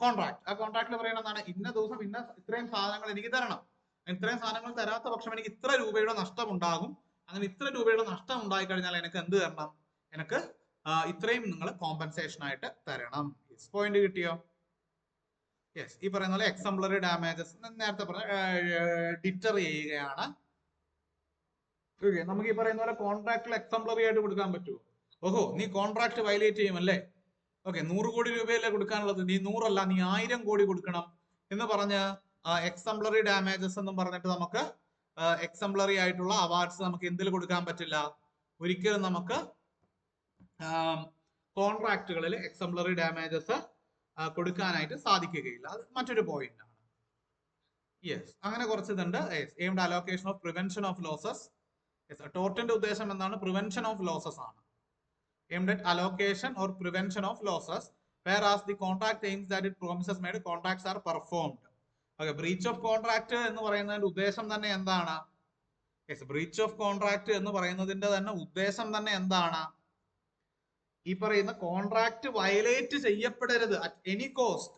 contract. ആ കോൺട്രാക്ടിൽ പറയുന്നതാണ് ഇന്ന ദിവസം ഇത്രയും സാധനങ്ങൾ എനിക്ക് തരണം, ഇത്രയും സാധനങ്ങൾ തരാത്ത പക്ഷം എനിക്ക് ഇത്ര രൂപയുടെ നഷ്ടം ഉണ്ടാകും. അങ്ങനെ ഇത്ര രൂപയുടെ നഷ്ടം ഉണ്ടായി കഴിഞ്ഞാൽ എനിക്ക് എന്ത് തരണം, എനിക്ക് ഇത്രയും നിങ്ങൾ കോമ്പൻസേഷൻ ആയിട്ട് തരണം. പോയിന്റ് കിട്ടിയോ? യെസ്, ഈ പറയുന്ന പോലെ എക്സംപ്ലറി ഡാമേജസ് നേരത്തെ പറഞ്ഞ ഡിറ്റർ ചെയ്യുകയാണ്. നമുക്ക് ഈ പറയുന്ന പോലെ കോൺട്രാക്റ്റിൽ എക്സംപ്ലറി ആയിട്ട് കൊടുക്കാൻ പറ്റുമോ? ഓഹോ, നീ കോൺട്രാക്ട് വയലേറ്റ് ചെയ്യുമല്ലേ, ഓക്കെ, 100 കോടി രൂപയല്ലേ കൊടുക്കാനുള്ളത്, നീ 100 അല്ല നീ 1000 കോടി കൊടുക്കണം എന്ന് പറഞ്ഞ് എക്സംപ്ലറി ഡാമേജസ് എന്നും പറഞ്ഞിട്ട് നമുക്ക് എക്സംപ്ലറി ആയിട്ടുള്ള അവാർഡ്സ് നമുക്ക് എന്തിൽ കൊടുക്കാൻ പറ്റില്ല? ഒരിക്കലും നമുക്ക് കോൺട്രാക്റ്റുകളിൽ എക്സംപ്ലറി ഡാമേജസ് കൊടുക്കാനായിട്ട് സാധിക്കുകയില്ല. അത് മറ്റൊരു പോയിന്റ് ആണ്. യെസ്, അങ്ങനെ കുറച്ചിതുണ്ട്. Aimed allocation of prevention of losses. ടോർട്ടിന്റെ ഉദ്ദേശം എന്താണ്? പ്രിവെൻഷൻ ഓഫ് ലോസസ് ആണ്. aimed at allocation or prevention of losses, whereas the contract aims that it promises made contracts are performed. Okay, breach of contract എന്ന് പറയുന്നതിന്റെ ഉദ്ദേശം തന്നെ എന്താണ്? Yes, breach of contract എന്ന് പറയുന്നതിന്റെ തന്നെ ഉദ്ദേശം തന്നെ എന്താണ്? ഈ പറയുന്ന കോൺട്രാക്ട് വയലേറ്റ് ചെയ്യപ്പെടരുത് അറ്റ് എനി കോസ്റ്റ്.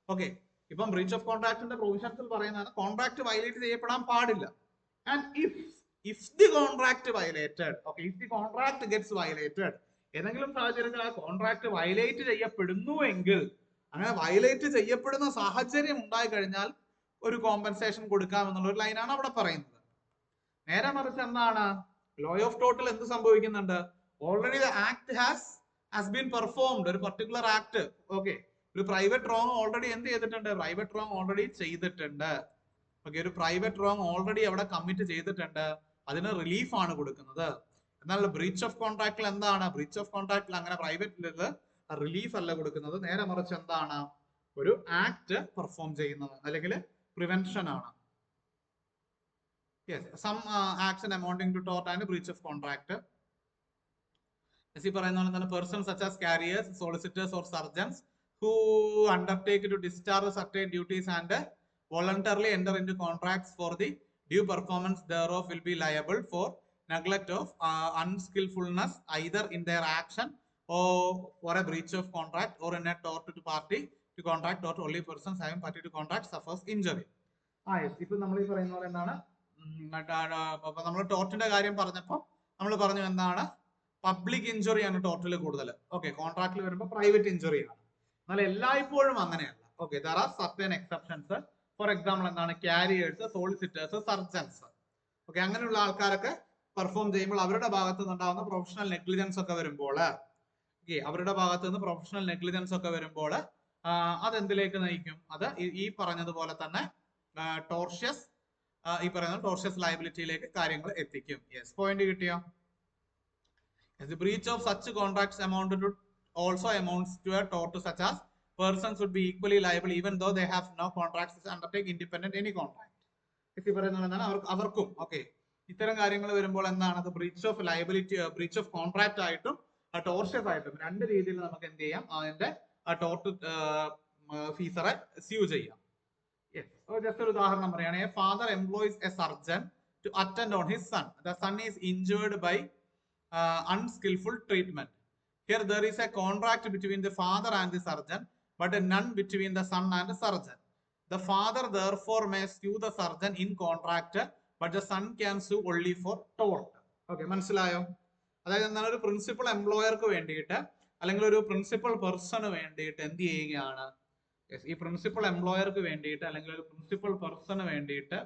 ഓക്കെ, ഇപ്പം ബ്രീച്ച് ഓഫ് കോൺട്രാക്ടിന്റെ പ്രൊവിഷൻസിൽ പറയുന്നതാണ് കോൺട്രാക്ട് വയലേറ്റ് ചെയ്യപ്പെടാൻ പാടില്ല. And if the contract violated, okay, if the contract gets violated, ഏതെങ്കിലും സാഹചര്യത്തിൽ ആ കോൺട്രാക്ട് വയലേറ്റ് ചെയ്യപ്പെടുന്നുവെങ്കിൽ, അങ്ങനെ വയലേറ്റ് ചെയ്യപ്പെടുന്ന സാഹചര്യം ഉണ്ടായി കഴിഞ്ഞാൽ ഒരു കോമ്പൻസേഷൻ കൊടുക്കാം എന്നുള്ള ഒരു ലൈനാണ് അവിടെ പറയുന്നത്. നേരെ മറിച്ച് എന്താണ്, ലോ ഓഫ് ടോട്ടൽ എന്ത് സംഭവിക്കുന്നുണ്ട്? Already the act has been performed. ഒരു പർട്ടിക്കുലർ ആക്ട്, ഓക്കെ, ഒരു പ്രൈവറ്റ് റോങ് ഓൾറെഡി എന്ത് ചെയ്തിട്ടുണ്ട്? പ്രൈവറ്റ് റോങ് ഓൾറെഡി ചെയ്തിട്ടുണ്ട്. ഓക്കെ, ഒരു പ്രൈവറ്റ് റോങ് ഓൾറെഡി അവിടെ കമ്മിറ്റ് ചെയ്തിട്ടുണ്ട്, അതിന് റിലീഫ് ആണ് കൊടുക്കുന്നത്. എന്നാൽ ബ്രീച്ച് ഓഫ് കോൺട്രാക്റ്റിൽ എന്താണ്? ബ്രീച്ച് ഓഫ് കോൺട്രാക്റ്റിൽ അങ്ങനെ പ്രൈവറ്റ് റിലീഫ് അല്ല കൊടുക്കുന്നത്, നേരെ മറിച്ച് എന്താണ്, ഒരു ആക്ട് പെർഫോം ചെയ്യുന്നത്, അല്ലെങ്കിൽ പ്രിവെൻഷൻ ആണ്. Yes, some action amounting to tort and breach of contract. ഈ പറയുന്ന പോലെ തന്നെ person such as carriers, solicitors or surgeons who undertake to discharge certain duties and voluntarily enter into contracts for the due performance thereof will be liable for neglect of unskillfulness either in their action or for a breach of contract or in a tort to party to contract or only persons having party to contract suffers injury. ഇപ്പൊ നമ്മൾ ഈ പറയുന്ന പോലെ എന്താണ്, നമ്മൾ ടോർട്ടിന്റെ കാര്യം പറഞ്ഞപ്പോൾ നമ്മൾ പറഞ്ഞു എന്താണ്, പബ്ലിക് ഇഞ്ചുറി ആണ് ടോർട്ടിൽ കൂടുതൽ. ഓക്കെ, കോൺട്രാക്റ്റിൽ വരുമ്പോൾ പ്രൈവറ്റ് ഇഞ്ചുറി ആണ്. എന്നാൽ എല്ലായ്പ്പോഴും അങ്ങനെയല്ല. Okay, there are certain exceptions. Four example എന്താണ്, കാരിയേഴ്സ്, സോളിസിറ്റേഴ്സ്, സർജൻസ്, ഓക്കെ, അങ്ങനെയുള്ള ആൾക്കാരൊക്കെ പെർഫോം ചെയ്യുമ്പോൾ അവരുടെ ഭാഗത്ത് നിന്നുണ്ടാവുന്ന പ്രൊഫഷണൽ നെഗ്ലിജൻസ് ഒക്കെ വരുമ്പോൾ, അവരുടെ ഭാഗത്ത് നിന്ന് പ്രൊഫഷണൽ നെഗ്ലിജൻസ് ഒക്കെ വരുമ്പോൾ അതെന്തിലേക്ക് നയിക്കും? അത് ഈ പറഞ്ഞതുപോലെ തന്നെ ടോർഷ്യസ്, ഈ പറയുന്ന ടോർഷ്യസ് ലയബിലിറ്റിയിലേക്ക് കാര്യങ്ങൾ എത്തിക്കും. യെസ്, പോയിന്റ് കിട്ടിയോ? The breach of such contracts amounted to also amounts to a tort such as persons would be equally liable even though they have no contracts to undertake independent any contract. ഈ പറയുന്നത് എന്താണ്, അവർക്കും okay ഇത്തരം കാര്യങ്ങൾ വരുമ്പോൾ എന്താണ്, breach of liability, breach of contract ആയിട്ടും tortious ആയിട്ടും രണ്ട് രീതിയിൽ നമുക്ക് എന്ത് ചെയ്യാം, അതിന്റെ ടോർട്ട് ഫീസറെ സ്യൂ ചെയ്യാം. ജസ്റ്റ് ഒരു ഉദാഹരണം പറയുകയാണെങ്കിൽ, a father employs a surgeon to attend on his son. The son is injured by unskillful treatment. Here there is a contract between the father and the surgeon, but none between the son and the surgeon. The father therefore may sue the surgeon in contract, but the son can sue only for tort. Okay, മനസ്സിലായോ? അതായത് എന്താണ്, ഒരു principal എംപ്ലോയർക്ക് വേണ്ടിയിട്ട് അല്ലെങ്കിൽ ഒരു principal person വേണ്ടിയിട്ട് എന്ത് ചെയ്യുകയാണ്, ഈ പ്രിൻസിപ്പൽ എംപ്ലോയർക്ക് വേണ്ടിയിട്ട് അല്ലെങ്കിൽ ഒരു പ്രിൻസിപ്പൽ പേഴ്സണ് വേണ്ടിയിട്ട്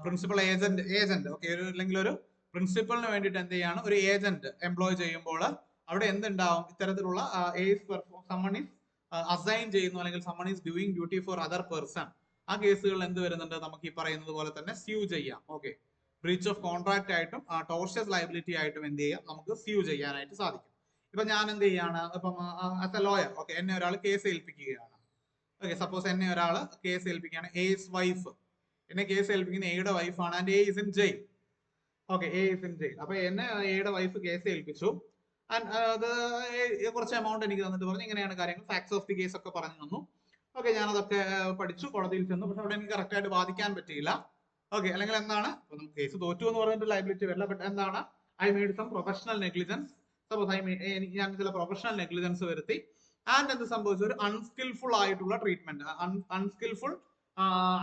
പ്രിൻസിപ്പൽ ഏജന്റ് ഓക്കെ, അല്ലെങ്കിൽ ഒരു പ്രിൻസിപ്പലിന് വേണ്ടിയിട്ട് എന്ത് ചെയ്യാണ്, ഒരു ഏജന്റ് എംപ്ലോയ് ചെയ്യുമ്പോൾ അവിടെ എന്തുണ്ടാവും? ഇത്തരത്തിലുള്ള സമ്മൺ ഈസ് അസൈൻ ചെയ്യുന്നു അല്ലെങ്കിൽ someone is doing duty for other person, ആ കേസുകളിൽ എന്ത് വരുന്നുണ്ട്? നമുക്ക് ഈ പറയുന്നത് പോലെ തന്നെ സ്യൂ ചെയ്യാം. ഓക്കെ, ബ്രീച്ച് ഓഫ് കോൺട്രാക്ട് ആയിട്ടും ടോർഷ്യസ് ലയബിലിറ്റി ആയിട്ടും എന്ത് ചെയ്യാം? നമുക്ക് സ്യൂ ചെയ്യാനായിട്ട് സാധിക്കും. ഇപ്പൊ ഞാൻ എന്ത് ചെയ്യാണ്? ഇപ്പം ആസ് എ ലോയർ, ഓക്കെ, എന്നെ ഒരാൾ കേസ് ഏൽപ്പിക്കുകയാണ്. ഓക്കെ, സപ്പോസ് എന്നെ ഒരാൾ കേസ് ഏൽപ്പിക്കുകയാണ്. എസ് വൈഫ് എന്നെ കേസ് ഏൽപ്പിക്കുന്ന എയുടെ വൈഫാണ് and A is in jail. Okay, A is in jail. അപ്പൊ എന്നെ എയുടെ വൈഫ് കേസ് ഏൽപ്പിച്ചു. അത് കുറച്ച് എമൗണ്ട് എനിക്ക് തന്നിട്ട് പറഞ്ഞു ഇങ്ങനെയാണ് കാര്യങ്ങൾ, ഫാക്ട്സ് ഓഫ് ദി കേസ് ഒക്കെ പറഞ്ഞു തന്നു. ഓക്കെ, ഞാനതൊക്കെ പഠിച്ചു, കോടതിയിൽ ചെന്നു. പക്ഷെ അവിടെ എനിക്ക് കറക്റ്റ് ആയിട്ട് വാദിക്കാൻ പറ്റിയില്ല. ഓക്കെ, അല്ലെങ്കിൽ എന്താണ്, നമുക്ക് കേസ് തോറ്റു എന്ന് പറഞ്ഞിട്ട് ലയബിലിറ്റി വരില്ല. ബട്ട് എന്താണ്, I made some professional negligence. Suppose ഞാൻ ചില പ്രൊഫഷണൽ നെഗ്ലിജൻസ് വരുത്തി. ആൻഡ് എന്ത് സംഭവിച്ചു? ഒരു അൺസ്കിൽഫുൾ ആയിട്ടുള്ള ട്രീറ്റ്മെന്റ്, അൺസ്കിൽഫുൾ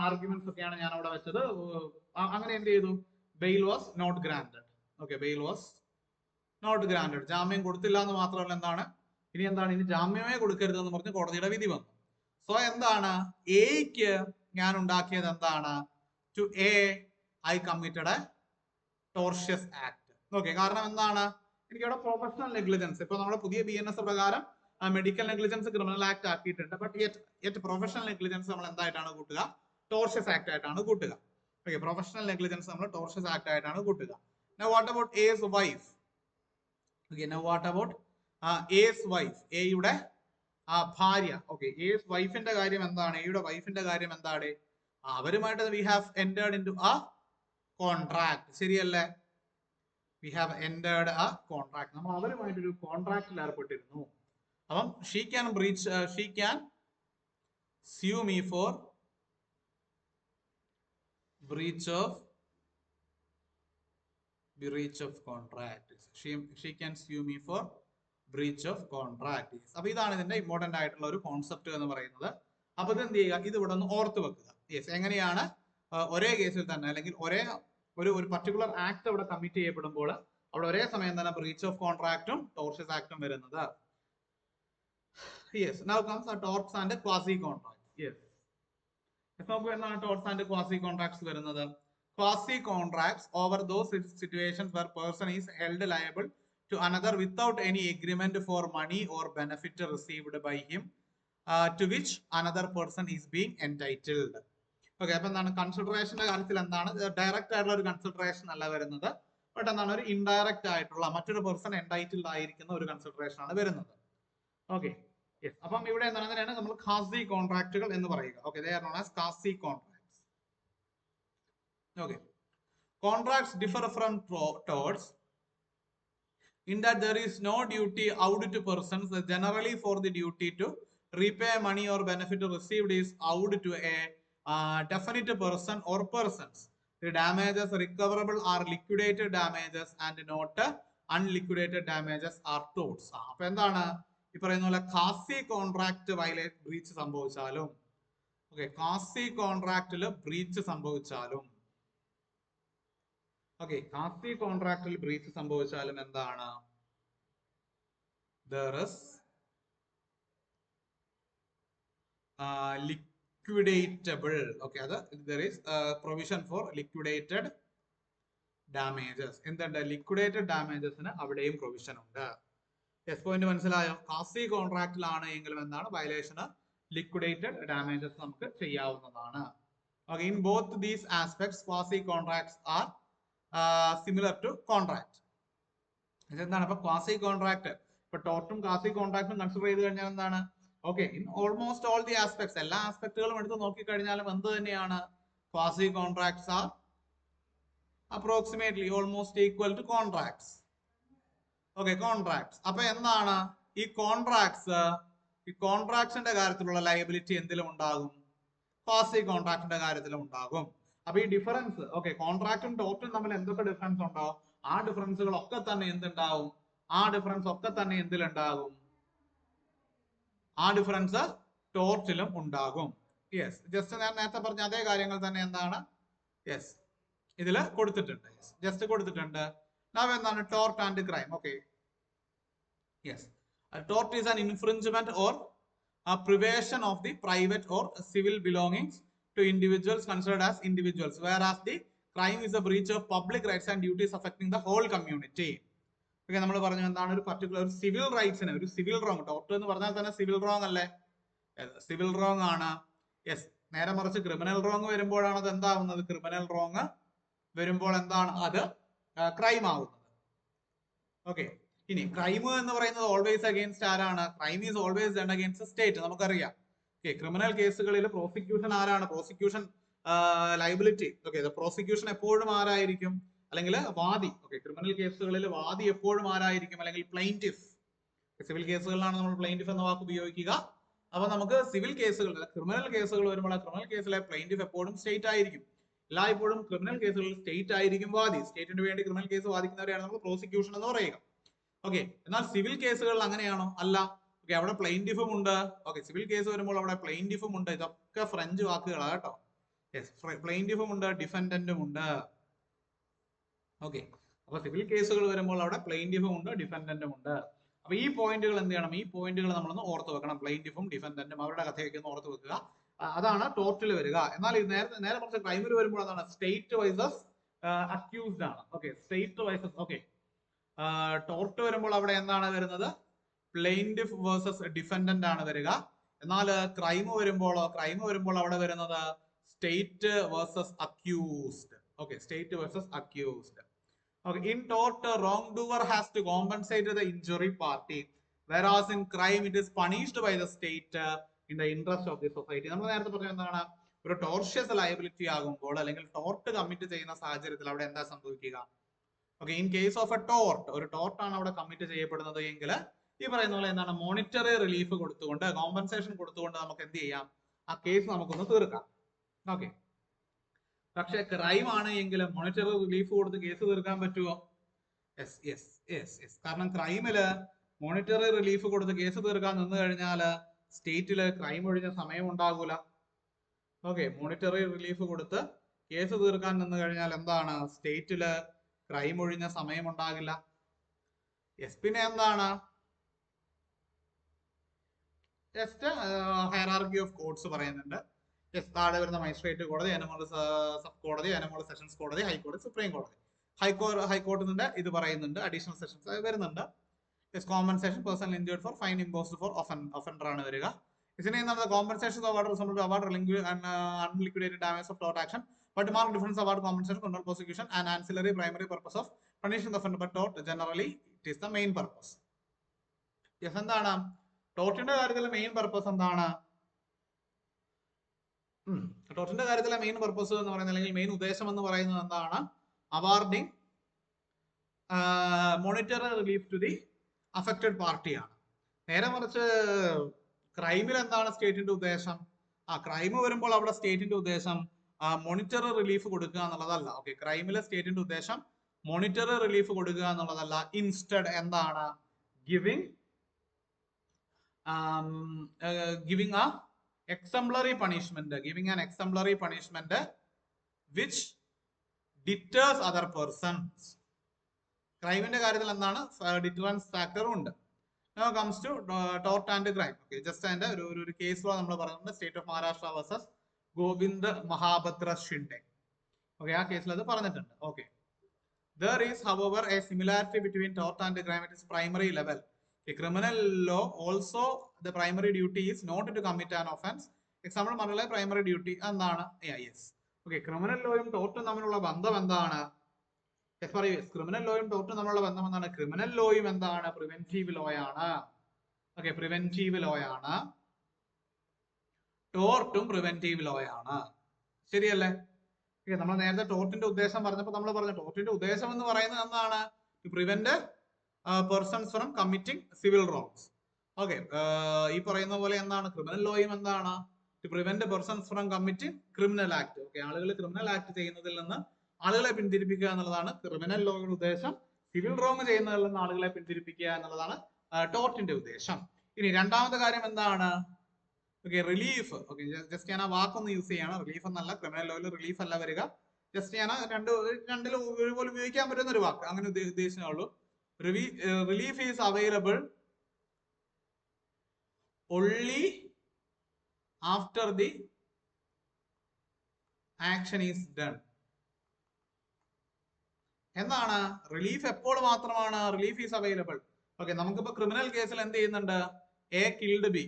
ആർഗ്യുമെന്റ്സ് ഒക്കെയാണ് ഞാൻ അവിടെ വെച്ചത്. അങ്ങനെ എന്ത് ചെയ്തു? Bail was not granted. Okay, bail was not granted. ജാമ്യം കൊടുത്തില്ല എന്ന് മാത്രമല്ല, എന്താണ് ഇനി ജാമ്യമേ കൊടുക്കരുത് എന്ന് പറഞ്ഞ് കോടതിയുടെ വിധി വന്നു. സോ എന്താണ്, എക്ക് ഞാൻ ഉണ്ടാക്കിയത് എന്താണ്? To A I committed a tortious act. Okay, കാരണം എന്താണ്, എനിക്കവിടെ പ്രൊഫഷണൽ നെഗ്ലിജൻസ്, ഇപ്പൊ നമ്മുടെ പുതിയ BNS പ്രകാരം മെഡിക്കൽ നെഗ്ലിജൻസ് ക്രിമിനൽ ആക്ട് ആക്കിയിട്ടുണ്ട്. ബട്ട് യെറ്റ് പ്രൊഫഷണൽ നെഗ്ലിജൻസ് നമ്മൾ എന്തായിട്ടാണ് കൂട്ടുക? ടോർഷ്യസ് ആക്ട് ആയിട്ടാണ് കൂട്ടുക. ഓക്കെ, പ്രൊഫഷണൽ നെഗ്ലിജൻസ് നമ്മൾ ടോർഷ്യസ് ആക്ട് ആയിട്ടാണ് കൂട്ടുക. Now what about A's wife? Okay, now what about A's wife? എയുടെ ഭാര്യ. ഓക്കെ, A's വൈഫിന്റെ കാര്യം എന്താണ്? എയുടെ വൈഫിന്റെ കാര്യം എന്താണ്? അവരുമായിട്ട് we have entered into a contract. ശരിയല്ലേ? We have entered a contract. നമ്മൾ അവരുമായിട്ട് ഒരു കോൺട്രാക്റ്റിൽ ഏർപ്പെട്ടിരുന്നു. അപ്പം she can sue me for breach of contract. She can sue me for breach of contract. അപ്പൊ ഇതാണ് ഇതിന്റെ ഇമ്പോർട്ടന്റ് ആയിട്ടുള്ള ഒരു കോൺസെപ്റ്റ് എന്ന് പറയുന്നത്. അപ്പൊ ഇത് എന്ത് ചെയ്യുക? ഇത് ഇവിടെ ഒന്ന് ഓർത്ത് വെക്കുക. യെസ്, എങ്ങനെയാണ് ഒരേ കേസിൽ തന്നെ അല്ലെങ്കിൽ ഒരു പർട്ടിക്കുലർ ആക്ട് അവിടെ കമ്മിറ്റ് ചെയ്യപ്പെടുമ്പോൾ അവിടെ ഒരേ സമയം തന്നെ ബ്രീച്ച് ഓഫ് കോൺട്രാക്റ്റും ടോർഷ്യസ് ആക്ടും വരുന്നത്. Yes, now comes torts and quasi contract. Yes, നോക്കൂ എന്നാണ് ടോർട്സ് ആൻഡ് ക്വാസി കോൺട്രാക്ട്സ് വരുന്നത്. Quasi contracts over those situations where person is held liable to another without any agreement for money or benefit received by him to which another person is being entitled. Okay, അപ്പൊ എന്താണ് കൺസിഡറേഷന്റെ കാര്യത്തിൽ എന്താണ് direct ആയിട്ടുള്ള ഒരു consideration അല്ല വരുന്നത്. But എന്താണ് ഒരു ഇൻഡയറക്റ്റ് ആയിട്ടുള്ള മറ്റൊരു പേഴ്സൺ എൻടൈറ്റിൽഡ് ആയിരിക്കുന്ന ഒരു കൺസിഡറേഷൻ ആണ് വരുന്നത്. ഓക്കെ, യെസ്, അപ്പം ഇവിടെ എന്താണ് അതിനാണ് നമ്മൾ ഖാസി കോൺട്രാക്റ്റുകൾ എന്ന് പറയുക. Okay, they are known as quasi contract. Okay, contracts differ from torts in that there is no duty owed to persons. Generally, for the duty to repay money or benefit received is owed to a definite person or persons. The damages recoverable are liquidated damages and not unliquidated damages are torts. അപ്പൊ എന്താണ് ഈ പറയുന്ന പോലെ Khasi contract breach സംഭവിച്ചാലും, okay, Khasi കോൺട്രാക്റ്റിൽ breach സംഭവിച്ചാലും, okay, Khasi കോൺട്രാക്റ്റിൽ breach സംഭവിച്ചാലും എന്താണ്? there is liquidatable. Okay, there is provision for liquidated damages. എന്തുണ്ട്? liquidated damagesന് അവിടെയും പ്രൊവിഷൻ ഉണ്ട്. യെസ്, പോയിന്റ് മനസ്സിലായോ? ഖാസി കോൺട്രാക്റ്റിലാണ് എങ്കിലും എന്താണ് വയലേഷന് liquidated damages നമുക്ക് ചെയ്യാവുന്നതാണ്. Okay, in both these aspects quasi contracts are similar to contract. എന്താണ് അപ്പൊ ക്വാസി കോൺട്രാക്ട്? ഇപ്പൊ ടോർട്ടും ക്വാസി കോൺട്രാക്ടും കൺസിഡർ ചെയ്ത് കഴിഞ്ഞാൽ എന്താണ്? Okay, in almost all the aspects, എല്ലാ ആസ്പെക്ടുകളും എടുത്ത് നോക്കിക്കഴിഞ്ഞാലും എന്ത് തന്നെയാണ്? Quasi contracts are approximately almost equal to contracts. Okay, contracts. അപ്പൊ എന്താണ് ഈ കോൺട്രാക്ട്സിന്റെ കാര്യത്തിലുള്ള ലയബിലിറ്റി എന്തിലും ഉണ്ടാകും? ക്വാസി കോൺട്രാക്ടിന്റെ കാര്യത്തിലും ഉണ്ടാകും. അപ്പൊ ഈ ഡിഫറൻസ്, ഓക്കെ, കോൺട്രാക്റ്റും ടോർട്ടും തമ്മിൽ എന്തൊക്കെ ഡിഫറൻസ് ഉണ്ടോ ആ ഡിഫറൻസുകളൊക്കെ തന്നെ എന്തുണ്ടാവും? ആ ഡിഫറൻസ് ഒക്കെ തന്നെ എന്തിലുണ്ടാകും? ആ ഡിഫറൻസ് ടോർട്ടിലും ഉണ്ടാകും. യെസ്, ജസ്റ്റ് ഞാൻ നേരത്തെ പറഞ്ഞ അതേ കാര്യങ്ങൾ തന്നെ എന്താണ്? യെസ്, ഇതില് കൊടുത്തിട്ടുണ്ട്. ജസ്റ്റ് കൊടുത്തിട്ടുണ്ട്. now എന്താണ് tort and crime? Okay, yes, tort is an infringement or a privation of the private or civil belongings to individuals considered as individuals, whereas the crime is a breach of public rights and duties affecting the whole community. Okay, നമ്മൾ പറഞ്ഞു എന്താണ് ഒരു particular ഒരു civil റൈറ്റ്സിന് ഒരു civil wrong, tort എന്ന് പറഞ്ഞാൽ തന്നെ civil wrong അല്ലേ, സിവിൽ റോങ് ആണ്. യെസ്, നേരെ മറിച്ച് ക്രിമിനൽ റോങ് വരുമ്പോഴാണ് അത് എന്താവുന്നത്, ക്രിമിനൽ റോങ് വരുമ്പോൾ എന്താണ് അത് ക്രൈം ആവുന്നത്. ഓക്കെ, ഇനി ക്രൈം എന്ന് പറയുന്നത് ഓൾവേസ് അഗെയിൻസ്റ്റ് ആരാണ്, crime is always done against state, നമുക്കറിയാം. ഓക്കെ, ക്രിമിനൽ കേസുകളിൽ പ്രോസിക്യൂഷൻ ആരാണ്, പ്രോസിക്യൂഷൻ ലയബിലിറ്റി, ഓക്കെ, പ്രോസിക്യൂഷൻ എപ്പോഴും ആരായിരിക്കും, അല്ലെങ്കിൽ വാദി. ഓക്കെ, ക്രിമിനൽ കേസുകളിൽ വാദി എപ്പോഴും ആരായിരിക്കും, അല്ലെങ്കിൽ പ്ലെയിന്റിഫ്. സിവിൽ കേസുകളിലാണ് നമ്മൾ പ്ലെയിന്റിഫ് എന്ന വാക്ക് ഉപയോഗിക്കുക. അപ്പൊ നമുക്ക് സിവിൽ കേസുകൾ, ക്രിമിനൽ കേസുകൾ വരുമ്പോൾ ആ ക്രിമിനൽ കേസിലെ പ്ലെയിന്റിഫ് എപ്പോഴും സ്റ്റേറ്റ് ആയിരിക്കും. എല്ലായ്പ്പോഴും ക്രിമിനൽ കേസുകളിൽ സ്റ്റേറ്റ് ആയിരിക്കും വാദി. സ്റ്റേറ്റിന് വേണ്ടി ക്രിമിനൽ കേസ് വാദിക്കുന്നവരെയാണ് നമ്മൾ പ്രോസിക്യൂഷൻ എന്ന് പറയുക. ഓക്കെ, എന്നാൽ സിവിൽ കേസുകളിൽ അങ്ങനെയാണോ, അല്ല. ഓക്കെ, അവിടെ പ്ലെയിന്റിഫും ഉണ്ട്. ഓക്കെ, സിവിൽ കേസ് വരുമ്പോൾ അവിടെ പ്ലെയിന്റിഫും ഉണ്ട്. ഇതൊക്കെ ഫ്രഞ്ച് വാക്കുകളാണ് കേട്ടോ. യെസ്, പ്ലെയിന്റിഫും ഉണ്ട്, ഡിഫൻഡന്റും ഉണ്ട്. ഓക്കെ, അപ്പൊ സിവിൽ കേസുകൾ വരുമ്പോൾ അവിടെ പ്ലെയിന്റിഫും ഉണ്ട്, ഡിഫൻഡന്റും ഉണ്ട്. അപ്പൊ ഈ പോയിന്റുകൾ എന്ത് ചെയ്യണം, ഈ പോയിന്റുകൾ നമ്മളൊന്ന് ഓർത്ത് വെക്കണം. പ്ലെയിന്റിഫും ഡിഫൻഡന്റും അവരുടെ കഥയൊക്കെ ഒന്ന് ഓർത്ത് വെക്കുക. അതാണ് ടോർട്ടിൽ വരിക. എന്നാൽ ഇത് നേരെ മറിച്ച് ക്രൈമിൽ വരുമ്പോൾ അതാണ് സ്റ്റേറ്റ് വൈസസ് അക്യൂസ്ഡ് ആണ്. Okay, state വൈസസ്. ഓക്കെ, ടോർട്ട് വരുമ്പോൾ അവിടെ എന്താണ് വരുന്നത്, പ്ലെയിന്റിഫ് വേഴ്സസ് ഡിഫൻഡന്റ് ആണ് വരിക. എന്നാൽ ക്രൈം വരുമ്പോൾ അവിടെ വരുന്നത് state versus accused. Okay, state versus accused. Okay, in tort, wrongdoer has to compensate the injury party, whereas in crime it is punished by the state in the interest of the society. നമ്മൾ നേരത്തെ പറഞ്ഞ എന്താണ്, ഒരു ടോർഷ്യസ് liability ആകുമ്പോൾ അല്ലെങ്കിൽ tort commit ചെയ്യുന്ന സാഹചര്യത്തിൽ അവിടെ എന്താ സംഭവിക്കുക. Okay, in case of a tort, ഒരു ടോർട്ടാണ് അവിടെ കമ്മിറ്റ് ചെയ്യപ്പെടുന്നത് എങ്കിൽ ഈ പറയുന്ന പോലെ എന്താണ്, മോണിറ്ററി റിലീഫ് കൊടുത്തുകൊണ്ട്, കോമ്പൻസേഷൻ കൊടുത്തുകൊണ്ട് നമുക്ക് എന്ത് ചെയ്യാം, ആ കേസ് നമുക്കൊന്ന് തീർക്കാം. ഓക്കെ, പക്ഷെ ക്രൈം ആണ് എങ്കിൽ മോണിറ്ററി റിലീഫ് കൊടുത്ത് കേസ് തീർക്കാൻ പറ്റുമോ? Yes yes yes yes. കാരണം ക്രൈമില് മോണിറ്ററി റിലീഫ് കൊടുത്ത് കേസ് തീർക്കാൻ നിന്ന് കഴിഞ്ഞാൽ സ്റ്റേറ്റില് ക്രൈം ഒഴിഞ്ഞ സമയം ഉണ്ടാകൂല. ഓക്കെ, മോണിറ്ററി റിലീഫ് കൊടുത്ത് കേസ് തീർക്കാൻ നിന്ന് കഴിഞ്ഞാൽ എന്താണ്, സ്റ്റേറ്റില് ക്രൈം ഒഴിഞ്ഞ സമയം ഉണ്ടാകില്ല. യെസ്, പിന്നെ എന്താണ്, ജസ്റ്റ് ഹയറാർക്കി ഓഫ് കോർട്സ് പറയുന്നുണ്ട്. താഴെ വരുന്ന മജിസ്ട്രേറ്റ് കോടതി, അനുമോൾ സബ് കോടതി, അനുമോൾ സെഷൻസ് കോടതി, ഹൈക്കോടതി, സുപ്രീം കോടതി. ഹൈക്കോടതിന്റെ ഇത് പറയുന്നുണ്ട്, അഡീഷണൽ സെഷൻസ് വരുന്നുണ്ട്. Compensation personal injured for fine imposed for offender ആണ് വരിക. ഇതിനെ compensation award unliquidated damages of tort action, but mark difference award compensation, control prosecution and ancillary primary purpose of punishing the offender, but tort generally it is the main purpose. Yes, എന്താണ് ടോർട്ടിന്റെ കാര്യത്തിലെ main purpose എന്താണ്, ടോർട്ടിന്റെ കാര്യത്തിലെ main purpose എന്ന് പറയുന്നത് അല്ലെങ്കിൽ main ഉദ്ദേശം എന്ന് പറയുന്നത് എന്താണ്, awarding monetary relief to the affected പാർട്ടിയാണ്. നേരെ മറിച്ച് ക്രൈമിൽ എന്താണ് സ്റ്റേറ്റിന്റെ ഉദ്ദേശം, ക്രൈം വരുമ്പോൾ അവിടെ സ്റ്റേറ്റിന്റെ ഉദ്ദേശം മോണിറ്ററി റിലീഫ് കൊടുക്കുക എന്നുള്ളതല്ല. ഓക്കെ, ക്രൈമിലെ സ്റ്റേറ്റിന്റെ ഉദ്ദേശം മോണിറ്ററി റിലീഫ് കൊടുക്കുക എന്നുള്ളതല്ല. ഇൻസ്റ്റഡ് എന്താണ്, giving a exemplary punishment, giving an exemplary punishment which deters other persons. ക്രൈമിന്റെ കാര്യത്തിൽ എന്താണ്, ഡിറ്ററൻസ് ഫാക്ടറും ഉണ്ട്. Now comes to tort and crime. Okay, just അതിന്റെ ഒരു കേസ് ലോ നമ്മൾ പറയുന്നുണ്ട്, state of Maharashtra versus Govind Mahabhadra Shinde. Okay, ആ കേസിൽ അത് പറഞ്ഞിട്ടുണ്ട്. Okay, there is however a similarity between tort and crime at its primary level. A criminal law also the primary duty is not to commit an offense. Example പറഞ്ഞ primary duty എന്താണ്, yes. Okay, criminal ലോയും ടോർട്ടും തമ്മിലുള്ള ബന്ധം എന്താണ്, criminal ലോയും ടോർട്ടും തമ്മിലുള്ള ബന്ധം എന്താണ്, criminal ലോയും എന്താണ്, പ്രിവെന്റീവ് ലോ ആണ്. ഓക്കെ, പ്രിവെന്റീവ് ലോ ആണ്, ടോർട്ടും പ്രിവെന്റീവ് ലോ ആണ്, ശരിയല്ലേ? നമ്മൾ നേരത്തെ ടോർട്ടിന്റെ ഉദ്ദേശം പറഞ്ഞപ്പോൾ നമ്മൾ പറഞ്ഞു ടോർട്ടിന്റെ ഉദ്ദേശം എന്ന് പറയുന്നത് എന്താണ്, to prevent persons from committing civil wrongs. Okay, ഈ പറയുന്ന പോലെ എന്താണ്, ക്രിമിനൽ ലോയും എന്താണ്, to prevent persons from committing criminal act. Okay, ആളുകൾ ക്രിമിനൽ ആക്ട് ചെയ്യുന്നതിൽ നിന്ന് ആളുകളെ പിന്തിരിപ്പിക്കുക എന്നുള്ളതാണ് ക്രിമിനൽ ലോയുടെ ഉദ്ദേശം. സിവിൽ റോങ് ചെയ്യുന്നതിൽ നിന്ന് ആളുകളെ പിന്തിരിപ്പിക്കുക എന്നുള്ളതാണ് ടോർട്ടിന്റെ ഉദ്ദേശം. ഇനി രണ്ടാമത്തെ കാര്യം എന്താണ്, ഓക്കെ, റിലീഫ്. ഓക്കെ, ജസ്റ്റ് ഞാൻ ആ വാക്കൊന്ന് യൂസ് ചെയ്യാണ്, റിലീഫ് എന്നല്ല, ക്രിമിനൽ ലോയിൽ റിലീഫ് അല്ല വരിക. ജസ്റ്റ് ഞാൻ രണ്ടിലും ഒരുപോലെ ഉപയോഗിക്കാൻ പറ്റുന്ന ഒരു വാക്ക് അങ്ങനെ ഉദ്ദേശിച്ചുള്ളൂ. Relief is available only after the action is done. എന്താണ് റിലീഫ് എപ്പോൾ മാത്രമാണ് റിലീഫ് ഈസ് അവൈലബിൾ. ഓക്കെ, നമുക്കിപ്പോ ക്രിമിനൽ കേസിൽ എന്ത് ചെയ്യുന്നുണ്ട്? A killed B.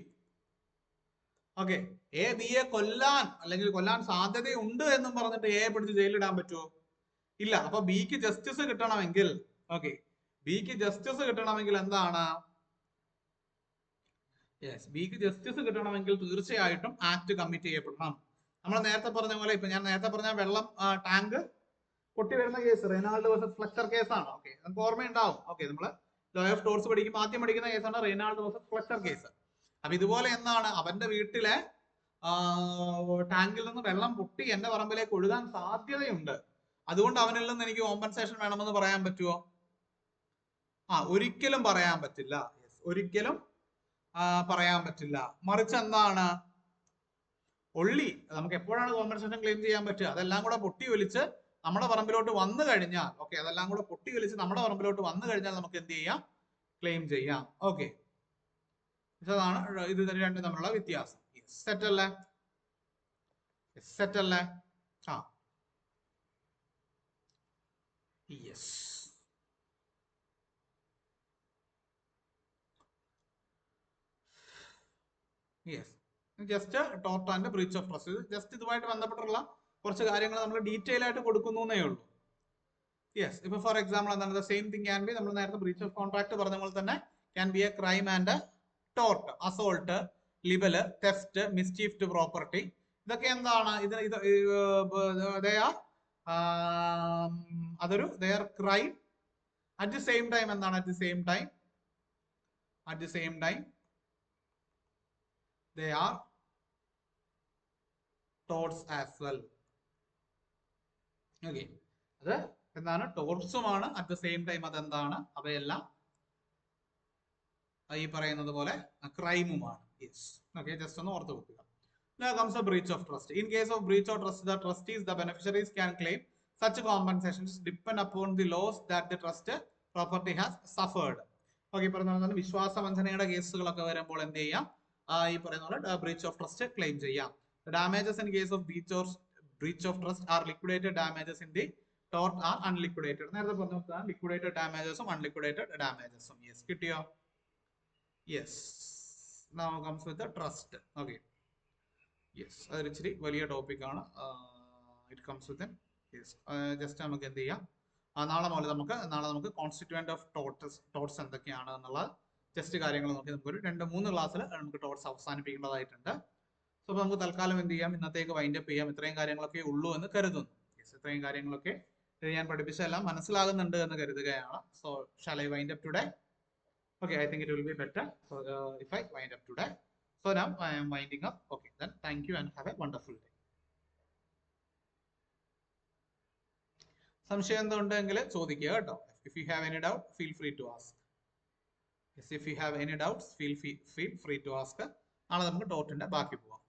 Okay, A ബിയെ കൊല്ലാൻ അല്ലെങ്കിൽ കൊല്ലാൻ സാധ്യതയുണ്ട് എന്നും പറഞ്ഞിട്ട് എ പിടിച്ച് ജയിലിടാൻ പറ്റുമോ? ഇല്ല. അപ്പൊ ബിക്ക് ജസ്റ്റിസ് കിട്ടണമെങ്കിൽ, ഓക്കെ, ബിക്ക് ജസ്റ്റിസ് കിട്ടണമെങ്കിൽ എന്താണ്? യെസ്, ബിക്ക് ജസ്റ്റിസ് കിട്ടണമെങ്കിൽ തീർച്ചയായിട്ടും ആക്ട് കമ്മിറ്റ് ചെയ്യപ്പെടണം. നമ്മൾ നേരത്തെ പറഞ്ഞ പോലെ, ഇപ്പൊ ഞാൻ നേരത്തെ പറഞ്ഞ വെള്ളം ടാങ്ക് പൊട്ടി വരുന്ന കേസ് റെയ്നാൾഡ് വേഴ്സസ് ഫ്ലെച്ചർ കേസാണ്. ഓക്കെ, നമുക്ക് ഓർമ്മയുണ്ടാവും. ഓക്കെ, നമ്മള് ലോ ഓഫ് ടോർട്സ് പഠിക്കുമ്പോൾ ആദ്യം പഠിക്കുന്ന കേസാണ് റെയ്നാൾഡ് വേഴ്സസ് ഫ്ലെച്ചർ കേസ്. അപ്പൊ ഇതുപോലെ എന്താണ്, അവന്റെ വീട്ടിലെ ടാങ്കിൽ നിന്ന് വെള്ളം പൊട്ടി എന്റെ പറമ്പിലേക്ക് ഒഴുകാൻ സാധ്യതയുണ്ട്, അതുകൊണ്ട് അവനിൽ നിന്ന് എനിക്ക് കോമ്പൻസേഷൻ വേണമെന്ന് പറയാൻ പറ്റുമോ? ഒരിക്കലും പറയാൻ പറ്റില്ല. ഒരിക്കലും പറയാൻ പറ്റില്ല. മറിച്ച് എന്താണ്, ഒള്ളി നമുക്ക് എപ്പോഴാണ് കോമ്പൻസേഷൻ ക്ലെയിം ചെയ്യാൻ പറ്റുക? അതെല്ലാം കൂടെ പൊട്ടി ഒലിച്ച് നമ്മുടെ പറമ്പിലോട്ട് വന്നു കഴിഞ്ഞാൽ, ഓക്കെ, അതെല്ലാം കൂടെ പൊട്ടി ഒലിച്ച് നമ്മുടെ പറമ്പിലോട്ട് വന്നു കഴിഞ്ഞാൽ നമുക്ക് എന്ത് ചെയ്യാം? ക്ലെയിം ചെയ്യാം. ഓക്കെ, ഇതാണ് ഇത് രണ്ടും തമ്മിലുള്ള വ്യത്യാസം. സെറ്റ് അല്ലേ? സെറ്റ് അല്ലേ? Yes. Yes, just tort and breach of trust, just ഇതുമായിട്ട് ബന്ധപ്പെട്ടുള്ള കുറച്ച് കാര്യങ്ങൾ നമ്മൾ ഡീറ്റെയിൽ ആയിട്ട് കൊടുക്കുന്നേ ഉള്ളൂ. യെസ്, ഇപ്പൊ ഫോർ എക്സാമ്പിൾ എന്താണ്, the same thing can be, നമ്മൾ നേരത്തെ ബ്രീച്ച് ഓഫ് കോൺട്രാക്ട് പറഞ്ഞ പോലെ തന്നെ can be a crime and tort, assault, libel, theft, mischief to property. ഇതൊക്കെ എന്താണ്? അതൊരു crime. At the same time എന്താണ്? At the same time they are torts as well. Okay, അത് എന്താണ്? ടോർട്സുമാണ്. അറ്റ് ദ സെയിം ടൈം അതെന്താണ്? അവയെല്ലാം ഈ പറയുന്നത് പോലെ ക്രൈമുമാണ്. യെസ്, ഓക്കെ, ജസ്റ്റ് ഒന്ന് ഓർത്ത് വെക്കുക. Now comes the breach of trust. In case of breach of trust, the trustees, the beneficiaries can claim such compensations depend upon the loss that the trust property has suffered. Okay, പറഞ്ഞ വിശ്വാസവഞ്ചനയുടെ കേസുകളൊക്കെ വരുമ്പോൾ എന്ത് ചെയ്യാം? ഈ പറയുന്ന പോലെ breach of trust claim ചെയ്യാം. Damages in case of breach of trust are liquidated damages in the tort are unliquidated. നേരത്തെ പറഞ്ഞ ലിക്വിഡേറ്റഡ് ഡാമേജസും അൺലിക്വിഡേറ്റഡ് ഡാമേജസും. യെസ്, കിട്ടിയോ? Yes. Now comes with the trust. Okay. Yes, അതൊരു ഇച്ചിരി വലിയ ടോപ്പിക്കാണ്. It comes with yes, just നമുക്ക് എന്ത് ചെയ്യാം, നാളെ നമുക്ക് കോൺസ്റ്റിറ്റ്യൂവന്റ് ഓഫ് ടോർട്സ് എന്തൊക്കെയാണ് എന്നുള്ള ജസ്റ്റ് കാര്യങ്ങൾ നോക്കി നമുക്കൊരു 2-3 ക്ലാസ്സിൽ നമുക്ക് ടോർട്സ് അവസാനിപ്പിക്കേണ്ടതായിട്ടുണ്ട്. സോ അപ്പോൾ നമുക്ക് തൽക്കാലം എന്ത് ചെയ്യാം, ഇന്നത്തേക്ക് വൈൻഡ് അപ്പ് ചെയ്യാം. ഇത്രയും കാര്യങ്ങളൊക്കെ ഉള്ളൂ എന്ന് കരുതുന്നു. യെസ്, ഇത്രയും കാര്യങ്ങളൊക്കെ ഞാൻ പഠിപ്പിച്ചെല്ലാം മനസ്സിലാകുന്നുണ്ട് എന്ന് കരുതുകയാണ്. So shall I wind up today? Okay, I think it will be better if I wind up today. So now I am winding up. Okay, then thank you and have a wonderful day. സംശയം എന്തുണ്ടെങ്കിൽ ചോദിക്കുക കേട്ടോ. If you have any doubt, feel free to ask. Yes, if you have any doubts, feel free to ask. നാളെ നമുക്ക് ടോർട്ടിന്റെ ബാക്കി പോവാം.